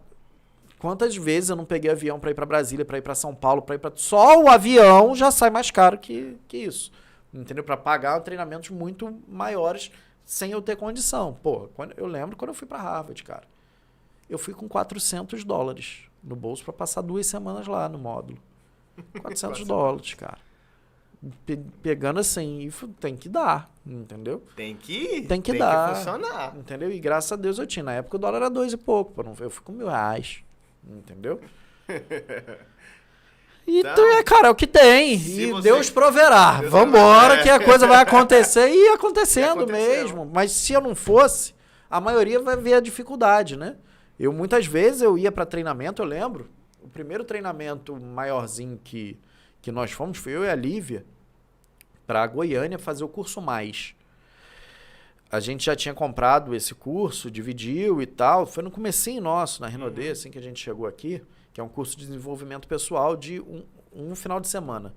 quantas vezes eu não peguei avião para ir para Brasília, para ir para São Paulo, para ir para... Só o avião já sai mais caro que isso. Entendeu? Para pagar treinamentos muito maiores sem eu ter condição. Pô, eu lembro quando eu fui para Harvard, cara. Eu fui com $400 no bolso para passar 2 semanas lá no módulo. $400, cara. Pegando assim, tem que dar, entendeu? Tem que dar. Tem que funcionar. Entendeu? E graças a Deus eu tinha. Na época o dólar era 2 e pouco. Eu fui com R$1.000. Entendeu? Então, cara, é o que tem. E Deus proverá. Vambora, que a coisa vai acontecer e acontecendo mesmo. Mas se eu não fosse, a maioria vai ver a dificuldade, né? Muitas vezes eu ia para treinamento, eu lembro. O primeiro treinamento maiorzinho que nós fomos, foi eu e a Lívia, para Goiânia fazer o curso Mais. A gente já tinha comprado esse curso, dividiu e tal. Foi no comecinho nosso, na Renaudet, assim que a gente chegou aqui, que é um curso de desenvolvimento pessoal de um final de semana.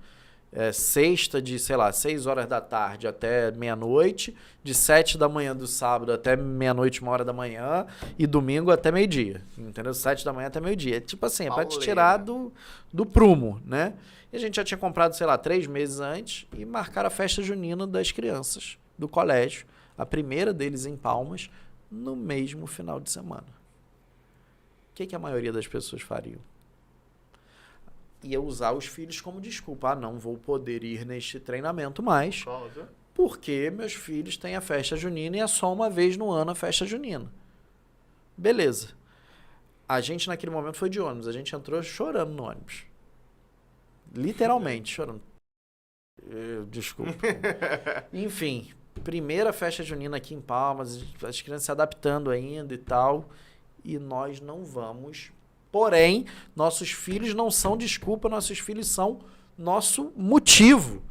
Sexta de, 6 horas da tarde até meia-noite, de 7 da manhã do sábado até meia-noite, 1 hora da manhã, e domingo até meio-dia, entendeu? 7 da manhã até meio-dia. Tipo assim, é pra te tirar do prumo, né? E a gente já tinha comprado, 3 meses antes, e marcaram a festa junina das crianças do colégio, a primeira deles em Palmas, no mesmo final de semana. O que a maioria das pessoas fariam? Ia usar os filhos como desculpa. Não vou poder ir neste treinamento mais, porque meus filhos têm a festa junina e é só uma vez no ano a festa junina. Beleza. A gente naquele momento foi de ônibus. A gente entrou chorando no ônibus. Literalmente chorando. Desculpa. Enfim, primeira festa junina aqui em Palmas, as crianças se adaptando ainda e tal, e nós não vamos. Porém, nossos filhos não são desculpa, nossos filhos são nosso motivo.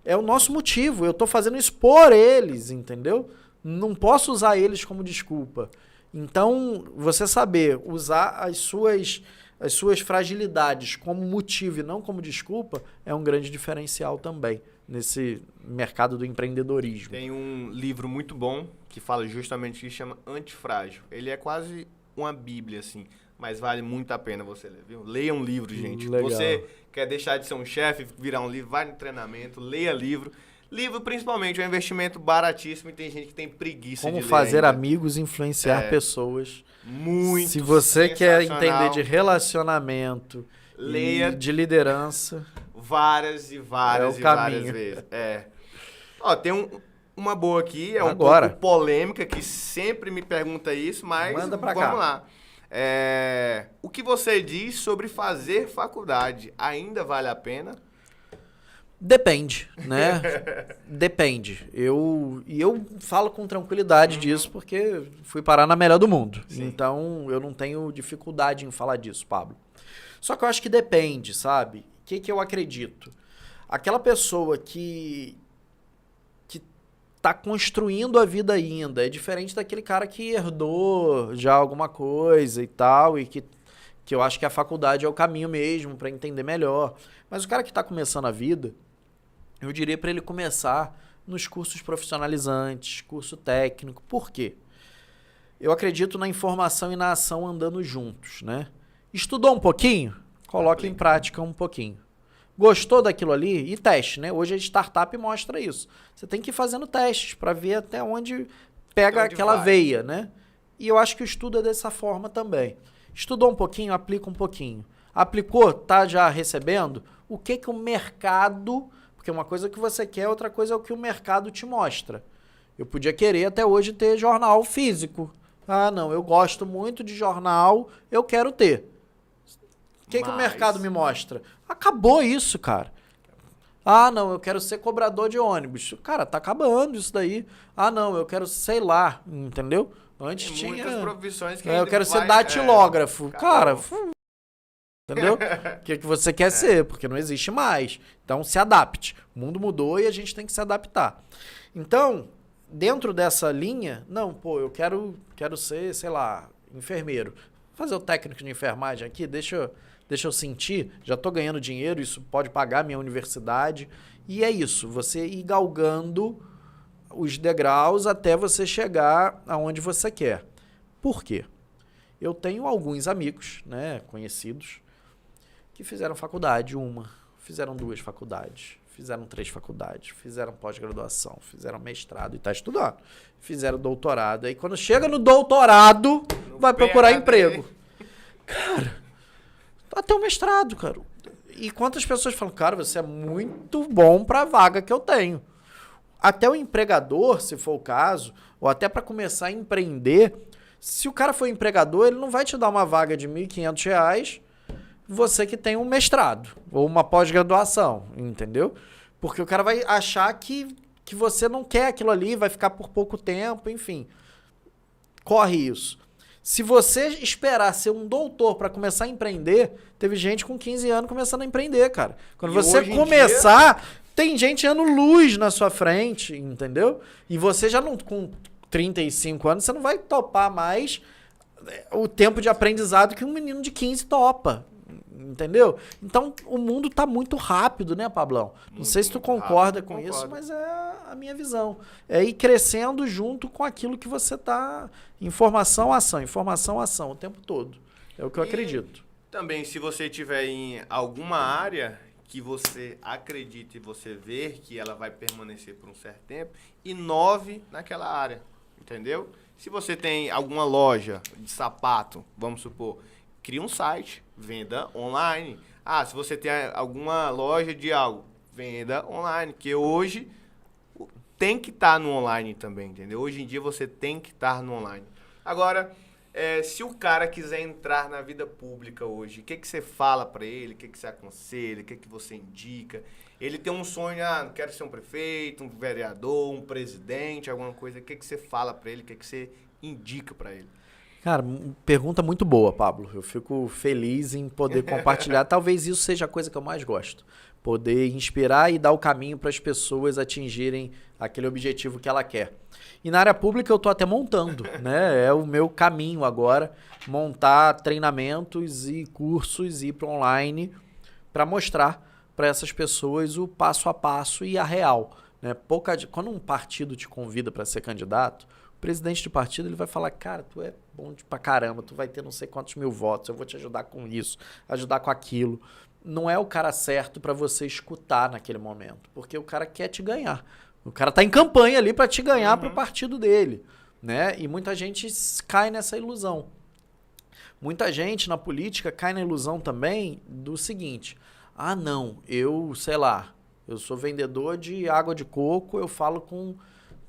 É o nosso motivo. Eu estou fazendo isso por eles, entendeu? Não posso usar eles como desculpa. Então, você saber usar as suas fragilidades como motivo e não como desculpa é um grande diferencial também nesse mercado do empreendedorismo. Tem um livro muito bom que fala justamente isso, chama Antifrágil. Ele é quase uma bíblia, assim. Mas vale muito a pena você ler, viu? Leia um livro, gente. Legal. Você quer deixar de ser um chefe, virar um livro, vai no treinamento, leia livro. Livro, principalmente, é um investimento baratíssimo e tem gente que tem preguiça de ler. Como fazer ainda. Amigos, influenciar pessoas. Muito Se você quer entender de relacionamento, leia de liderança, várias e várias vezes. Ó, tem uma boa aqui, um pouco polêmica, que sempre me pergunta isso, mas manda pra vamos cá. lá. O que você diz sobre fazer faculdade? Ainda vale a pena? Depende, né? Depende. Eu falo com tranquilidade disso porque fui parar na melhor do mundo. Sim. Então, eu não tenho dificuldade em falar disso, Pablo. Só que eu acho que depende, sabe? O que eu acredito? Aquela pessoa que tá construindo a vida ainda é diferente daquele cara que herdou já alguma coisa e tal, e que eu acho que a faculdade é o caminho mesmo para entender melhor. Mas o cara que tá começando a vida, eu diria para ele começar nos cursos profissionalizantes, curso técnico. Por quê? Eu acredito na informação e na ação andando juntos, né? Estudou um pouquinho? Coloca em prática um pouquinho. Gostou daquilo ali? E teste, né? Hoje a startup mostra isso. Você tem que ir fazendo testes para ver até onde pega aquela veia, né? E eu acho que o estudo é dessa forma também. Estudou um pouquinho, aplica um pouquinho. Aplicou, tá já recebendo? O que o mercado... Porque uma coisa é o que você quer, outra coisa é o que o mercado te mostra. Eu podia querer até hoje ter jornal físico. Ah, não, eu gosto muito de jornal, eu quero ter. O que o mercado me mostra? Acabou isso, cara. Ah, não, eu quero ser cobrador de ônibus. Cara, tá acabando isso daí. Ah, não, eu quero, sei lá, entendeu? Antes tinha... muitas profissões que eu quero ser datilógrafo. Cara, entendeu? O que você quer ser, porque não existe mais. Então, se adapte. O mundo mudou e a gente tem que se adaptar. Então, dentro dessa linha, não, pô, eu quero ser, sei lá, enfermeiro. Fazer o técnico de enfermagem aqui, deixa eu sentir, já tô ganhando dinheiro, isso pode pagar minha universidade. E é isso, você ir galgando os degraus até você chegar aonde você quer. Por quê? Eu tenho alguns amigos, né, conhecidos, que fizeram faculdade, fizeram 2 faculdades, fizeram 3 faculdades, fizeram pós-graduação, fizeram mestrado e tá estudando, fizeram doutorado. Aí quando chega no doutorado, vai procurar emprego. Cara, até o mestrado, cara. E quantas pessoas falam, cara, você é muito bom pra vaga que eu tenho. Até o empregador, se for o caso, ou até para começar a empreender, se o cara for empregador, ele não vai te dar uma vaga de R$ 1.500, você que tem um mestrado ou uma pós-graduação, entendeu? Porque o cara vai achar que você não quer aquilo ali, vai ficar por pouco tempo, enfim. Corre isso. Se você esperar ser um doutor para começar a empreender, teve gente com 15 anos começando a empreender, cara. Quando você começar, tem gente ano luz na sua frente, entendeu? E você já não, com 35 anos, você não vai topar mais o tempo de aprendizado que um menino de 15 topa. Entendeu? Então, o mundo tá muito rápido, né, Pablão? Não sei se tu concorda com isso, mas é a minha visão. É ir crescendo junto com aquilo que você tá... Informação, ação, o tempo todo. É o que eu acredito. Também, se você tiver em alguma área que você acredita e você vê que ela vai permanecer por um certo tempo, inove naquela área, entendeu? Se você tem alguma loja de sapato, vamos supor, cria um site, venda online. Ah, se você tem alguma loja de algo, venda online, que hoje tem que estar no online também, entendeu? Hoje em dia você tem que estar no online. Agora, se o cara quiser entrar na vida pública hoje, o que você fala para ele? O que você aconselha? O que você indica? Ele tem um sonho, quero ser um prefeito, um vereador, um presidente, alguma coisa. O que você fala para ele? O que você indica para ele? Cara, pergunta muito boa, Pablo. Eu fico feliz em poder compartilhar. Talvez isso seja a coisa que eu mais gosto. Poder inspirar e dar o caminho para as pessoas atingirem aquele objetivo que ela quer. E na área pública eu estou até montando, né? É o meu caminho agora, montar treinamentos e cursos e ir para online para mostrar para essas pessoas o passo a passo e a real. Né? Quando um partido te convida para ser candidato, o presidente de partido ele vai falar, cara, tu é bom pra caramba, tu vai ter não sei quantos mil votos, eu vou te ajudar com isso, ajudar com aquilo. Não é o cara certo para você escutar naquele momento, porque o cara quer te ganhar. O cara tá em campanha ali para te ganhar pro partido dele, né? E muita gente cai nessa ilusão. Muita gente na política cai na ilusão também do seguinte, não, sei lá, eu sou vendedor de água de coco, eu falo com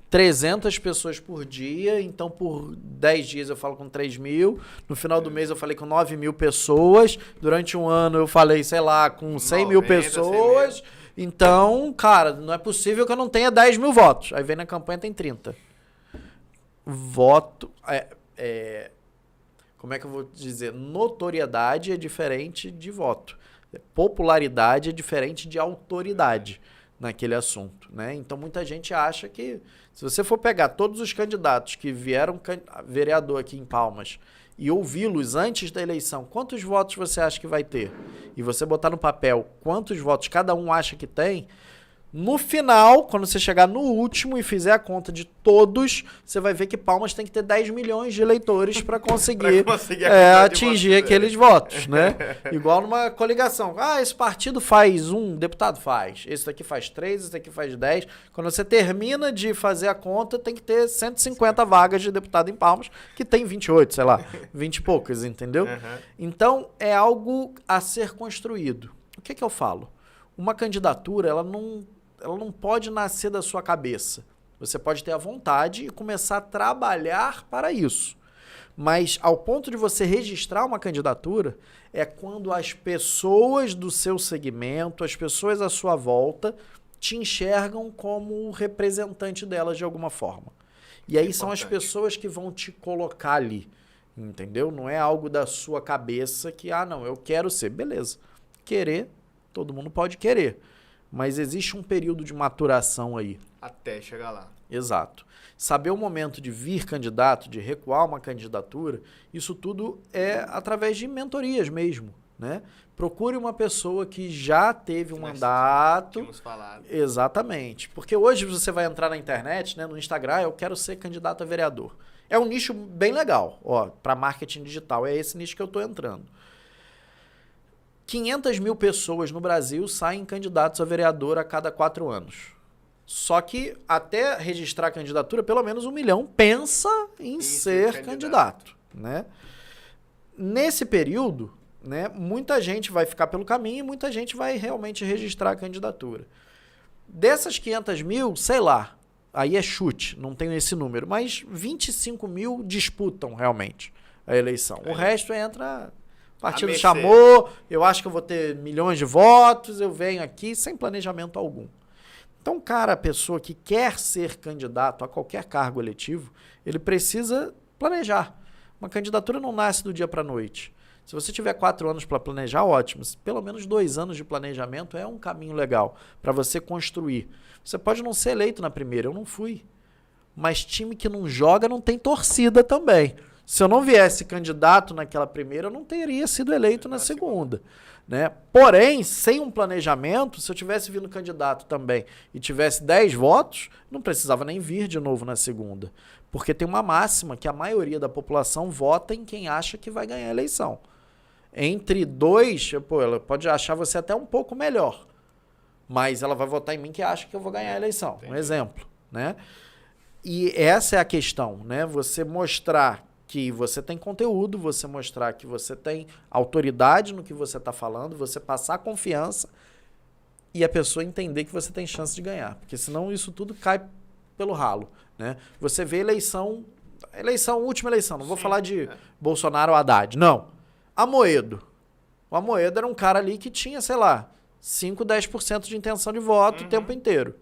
300 pessoas por dia, então por 10 dias eu falo com 3 mil, no final do mês eu falei com 9 mil pessoas, durante um ano eu falei, sei lá, com 100 mil pessoas, Então, cara, não é possível que eu não tenha 10 mil votos. Aí vem na campanha tem 30. Voto... como é que eu vou dizer? Notoriedade é diferente de voto. Popularidade é diferente de autoridade naquele assunto, né? Então muita gente acha que se você for pegar todos os candidatos que vieram vereador aqui em Palmas e ouvi-los antes da eleição, quantos votos você acha que vai ter? E você botar no papel quantos votos cada um acha que tem, no final, quando você chegar no último e fizer a conta de todos, você vai ver que Palmas tem que ter 10 milhões de eleitores para conseguir, atingir aqueles votos, né? Igual numa coligação. Ah, esse partido faz 1, deputado faz. Esse daqui faz 3, esse daqui faz 10. Quando você termina de fazer a conta, tem que ter 150 vagas de deputado em Palmas, que tem 28, sei lá, 20 e poucas, entendeu? Então, é algo a ser construído. O que eu falo? Uma candidatura, ela não pode nascer da sua cabeça. Você pode ter a vontade e começar a trabalhar para isso. Mas ao ponto de você registrar uma candidatura, é quando as pessoas do seu segmento, as pessoas à sua volta, te enxergam como representante delas de alguma forma. E aí são as pessoas que vão te colocar ali, entendeu? Não é algo da sua cabeça que, não, eu quero ser. Beleza. Querer, todo mundo pode querer. Mas existe um período de maturação aí. Até chegar lá. Exato. Saber o momento de vir candidato, de recuar uma candidatura, isso tudo é através de mentorias mesmo, né? Procure uma pessoa que já teve um mandato. Tínhamos falado. Exatamente. Porque hoje você vai entrar na internet, né, no Instagram, eu quero ser candidato a vereador. É um nicho bem legal, para marketing digital. É esse nicho que eu estou entrando. 500 mil pessoas no Brasil saem candidatos a vereador a cada 4 anos. Só que até registrar a candidatura, pelo menos 1 milhão pensa em ser candidato, né? Nesse período, né, muita gente vai ficar pelo caminho e muita gente vai realmente registrar a candidatura. Dessas 500 mil, sei lá, aí é chute, não tenho esse número, mas 25 mil disputam realmente a eleição. O resto entra... O partido chamou, eu acho que eu vou ter milhões de votos, eu venho aqui sem planejamento algum. Então, a pessoa que quer ser candidato a qualquer cargo eletivo, ele precisa planejar. Uma candidatura não nasce do dia para a noite. Se você tiver 4 anos para planejar, ótimo. Pelo menos 2 anos de planejamento é um caminho legal para você construir. Você pode não ser eleito na primeira, eu não fui. Mas time que não joga não tem torcida também. Se eu não viesse candidato naquela primeira, eu não teria sido eleito na segunda, né? Porém, sem um planejamento, se eu tivesse vindo candidato também e tivesse 10 votos, não precisava nem vir de novo na segunda. Porque tem uma máxima que a maioria da população vota em quem acha que vai ganhar a eleição. Entre 2, ela pode achar você até um pouco melhor, mas ela vai votar em mim que acha que eu vou ganhar a eleição. Um exemplo, né? E essa é a questão, né? Você mostrar que você tem conteúdo, você mostrar que você tem autoridade no que você está falando, você passar confiança e a pessoa entender que você tem chance de ganhar. Porque senão isso tudo cai pelo ralo, né? Você vê última eleição, não vou falar de Bolsonaro ou Haddad, não. Amoedo. O Amoedo era um cara ali que tinha, sei lá, 5, 10% de intenção de voto o tempo inteiro.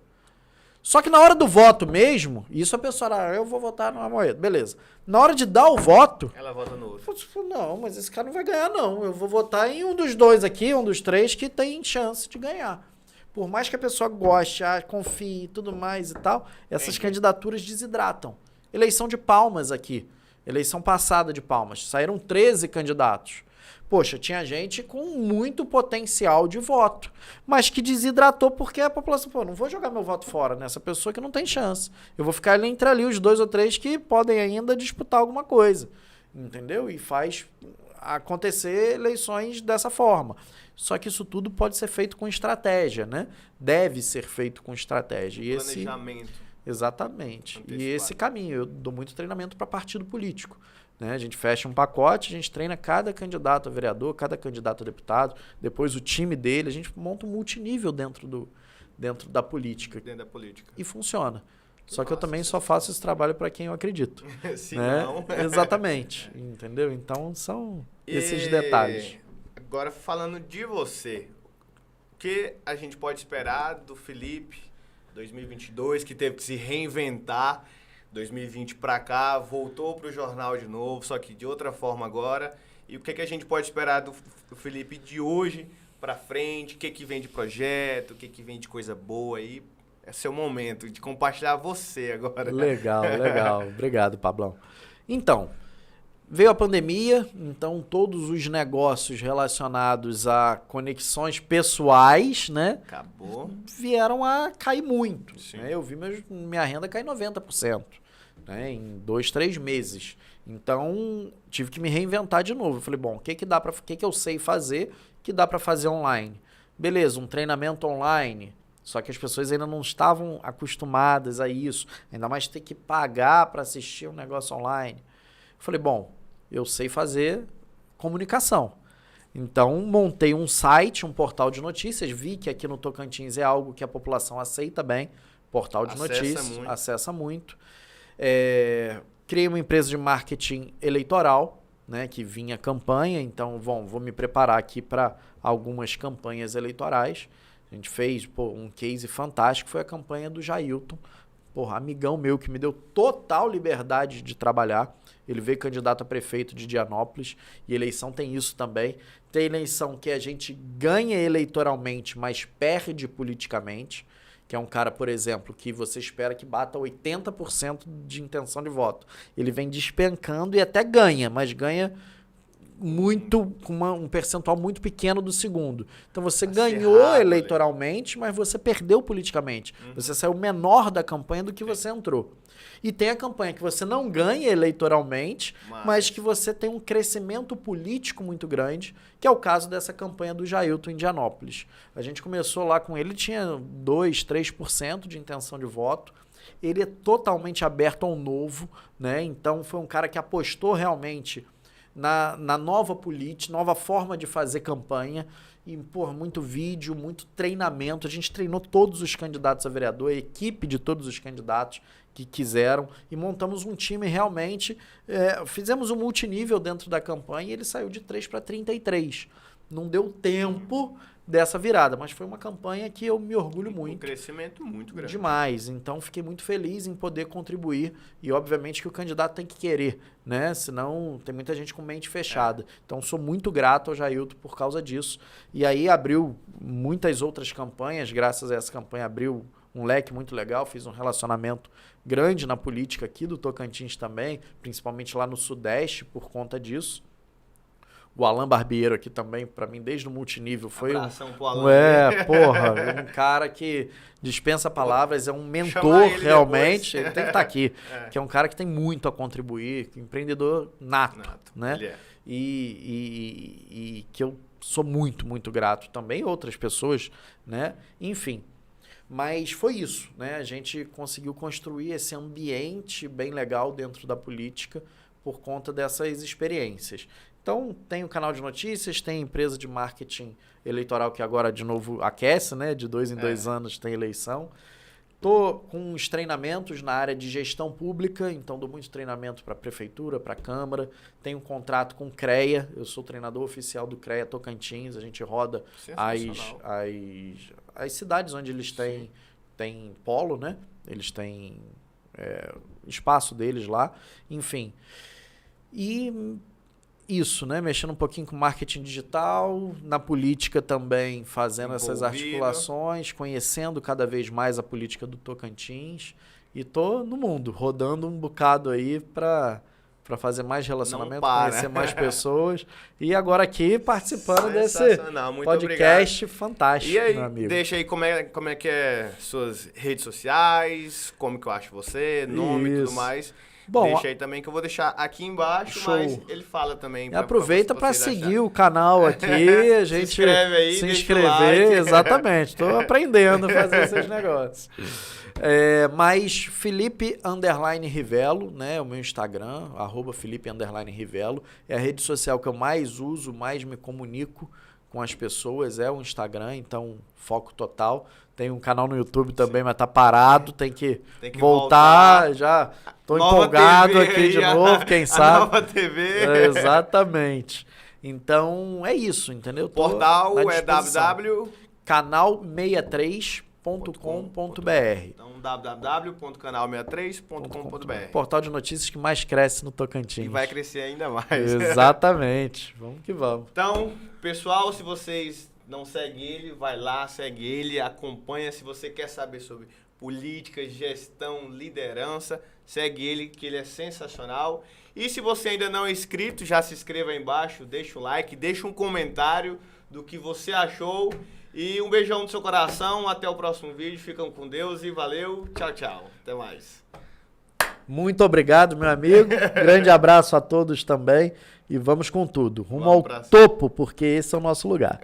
Só que na hora do voto mesmo, isso a pessoa, eu vou votar no Amoedo, beleza. Na hora de dar o voto... Ela vota no outro. Não, mas esse cara não vai ganhar, não. Eu vou votar em um dos 2 aqui, um dos 3 que tem chance de ganhar. Por mais que a pessoa goste, confie e tudo mais e tal, essas candidaturas desidratam. Eleição de Palmas aqui. Eleição passada de Palmas. Saíram 13 candidatos. Poxa, tinha gente com muito potencial de voto, mas que desidratou porque a população, não vou jogar meu voto fora nessa pessoa que não tem chance. Eu vou ficar entre ali os 2 ou 3 que podem ainda disputar alguma coisa, entendeu? E faz acontecer eleições dessa forma. Só que isso tudo pode ser feito com estratégia, né? Deve ser feito com estratégia. E planejamento. Exatamente. Antecipado. E esse caminho, eu dou muito treinamento para partido político. Né? A gente fecha um pacote, a gente treina cada candidato a vereador, cada candidato a deputado, depois o time dele, a gente monta um multinível dentro da política. Dentro da política. E funciona. Só que eu também só faço esse trabalho para quem eu acredito. Se né? não... Exatamente. Entendeu? Então são esses detalhes. Agora falando de você, que a gente pode esperar do Felipe 2022, que teve que se reinventar, 2020 para cá, voltou para o jornal de novo, só que de outra forma agora. E o que a gente pode esperar do Felipe de hoje para frente? O que vem de projeto? O que vem de coisa boa aí? É seu momento de compartilhar você agora. Legal, legal. Obrigado, Pablão. Então, veio a pandemia, então todos os negócios relacionados a conexões pessoais, né? Acabou. Vieram a cair muito. Né? Eu vi minha renda cair 90%, né? Em 2, 3 meses. Então, tive que me reinventar de novo. Eu falei, bom, o que eu sei fazer que dá para fazer online? Beleza, um treinamento online. Só que as pessoas ainda não estavam acostumadas a isso. Ainda mais ter que pagar para assistir um negócio online. Eu falei, bom, eu sei fazer comunicação. Então, montei um site, um portal de notícias. Vi que aqui no Tocantins é algo que a população aceita bem. Portal de notícias, acessa muito. Criei uma empresa de marketing eleitoral, né, que vinha campanha. Então, vou me preparar aqui para algumas campanhas eleitorais. A gente fez um case fantástico, foi a campanha do Jailton. Amigão meu que me deu total liberdade de trabalhar. Ele veio candidato a prefeito de Dianópolis e eleição tem isso também. Tem eleição que a gente ganha eleitoralmente, mas perde politicamente. Que é um cara, por exemplo, que você espera que bata 80% de intenção de voto. Ele vem despencando e até ganha, mas ganha muito, com um percentual muito pequeno do segundo. Então você ganhou eleitoralmente, mas você perdeu politicamente. Você saiu menor da campanha do que você entrou. E tem a campanha que você não ganha eleitoralmente, mas que você tem um crescimento político muito grande, que é o caso dessa campanha do Jailton em Dianópolis. A gente começou lá com ele, tinha 2%, 3% de intenção de voto. Ele é totalmente aberto ao novo, né? Então foi um cara que apostou realmente na nova política, nova forma de fazer campanha. E, muito vídeo, muito treinamento. A gente treinou todos os candidatos a vereador, a equipe de todos os candidatos que quiseram e montamos um time realmente. Fizemos um multinível dentro da campanha e ele saiu de 3 para 33. Não deu tempo dessa virada, mas foi uma campanha que eu me orgulho muito. Um crescimento muito grande. Demais. Então, fiquei muito feliz em poder contribuir e, obviamente, que o candidato tem que querer, né? Senão, tem muita gente com mente fechada. Então, sou muito grato ao Jailton por causa disso. E aí, abriu muitas outras campanhas. Graças a essa campanha, abriu um leque muito legal. Fiz um relacionamento grande na política aqui do Tocantins também, principalmente lá no Sudeste, por conta disso. O Alan Barbeiro aqui também, para mim, desde o multinível, foi um cara que dispensa palavras, é um mentor realmente, ele tem que estar aqui, que é um cara que tem muito a contribuir, empreendedor nato, né? Ele é. E que eu sou muito, muito grato também, outras pessoas, né? Enfim, mas foi isso, né? A gente conseguiu construir esse ambiente bem legal dentro da política por conta dessas experiências. Então, tem o canal de notícias, tem empresa de marketing eleitoral que agora, de novo, aquece, né? De 2 em 2 anos tem eleição. Estou com uns treinamentos na área de gestão pública, então dou muito treinamento para a prefeitura, para a Câmara. Tenho um contrato com o CREA, eu sou treinador oficial do CREA Tocantins. A gente roda as cidades onde eles têm polo, né? Eles têm espaço deles lá, enfim. E isso, né? Mexendo um pouquinho com marketing digital, na política também, fazendo essas articulações, conhecendo cada vez mais a política do Tocantins. E tô no mundo, rodando um bocado aí para fazer mais relacionamento, conhecer mais pessoas. E agora aqui participando desse podcast fantástico, e aí, meu amigo. Deixa aí como é que é suas redes sociais, como que eu acho você, nome e tudo mais. Bom, deixa aí também que eu vou deixar aqui embaixo, mas ele fala também. Aproveita para seguir o canal aqui, a gente se inscreve aí, se inscrever, exatamente. Estou aprendendo a fazer esses negócios. Mas Felipe _Rivelo, né? O meu Instagram, @Felipe _Rivelo, é a rede social que eu mais uso, mais me comunico com as pessoas, é o Instagram, então foco total. Tem um canal no YouTube também, mas tá parado, tem que voltar. Já tô empolgado TV aqui de novo, quem sabe. Nova TV. Exatamente. Então, é isso, entendeu? Portal é www. canal63.com.br. Então, www.canal63.com.br. Portal de notícias que mais cresce no Tocantins. E vai crescer ainda mais. Exatamente. Vamos que vamos. Então, pessoal, se vocês não seguem ele, vai lá, segue ele, acompanha. Se você quer saber sobre política, gestão, liderança, segue ele, que ele é sensacional. E se você ainda não é inscrito, já se inscreva aí embaixo, deixa o like, deixa um comentário do que você achou. E um beijão no seu coração, até o próximo vídeo, ficam com Deus e valeu, tchau, tchau, até mais. Muito obrigado, meu amigo, grande abraço a todos também e vamos com tudo, rumo ao topo, porque esse é o nosso lugar.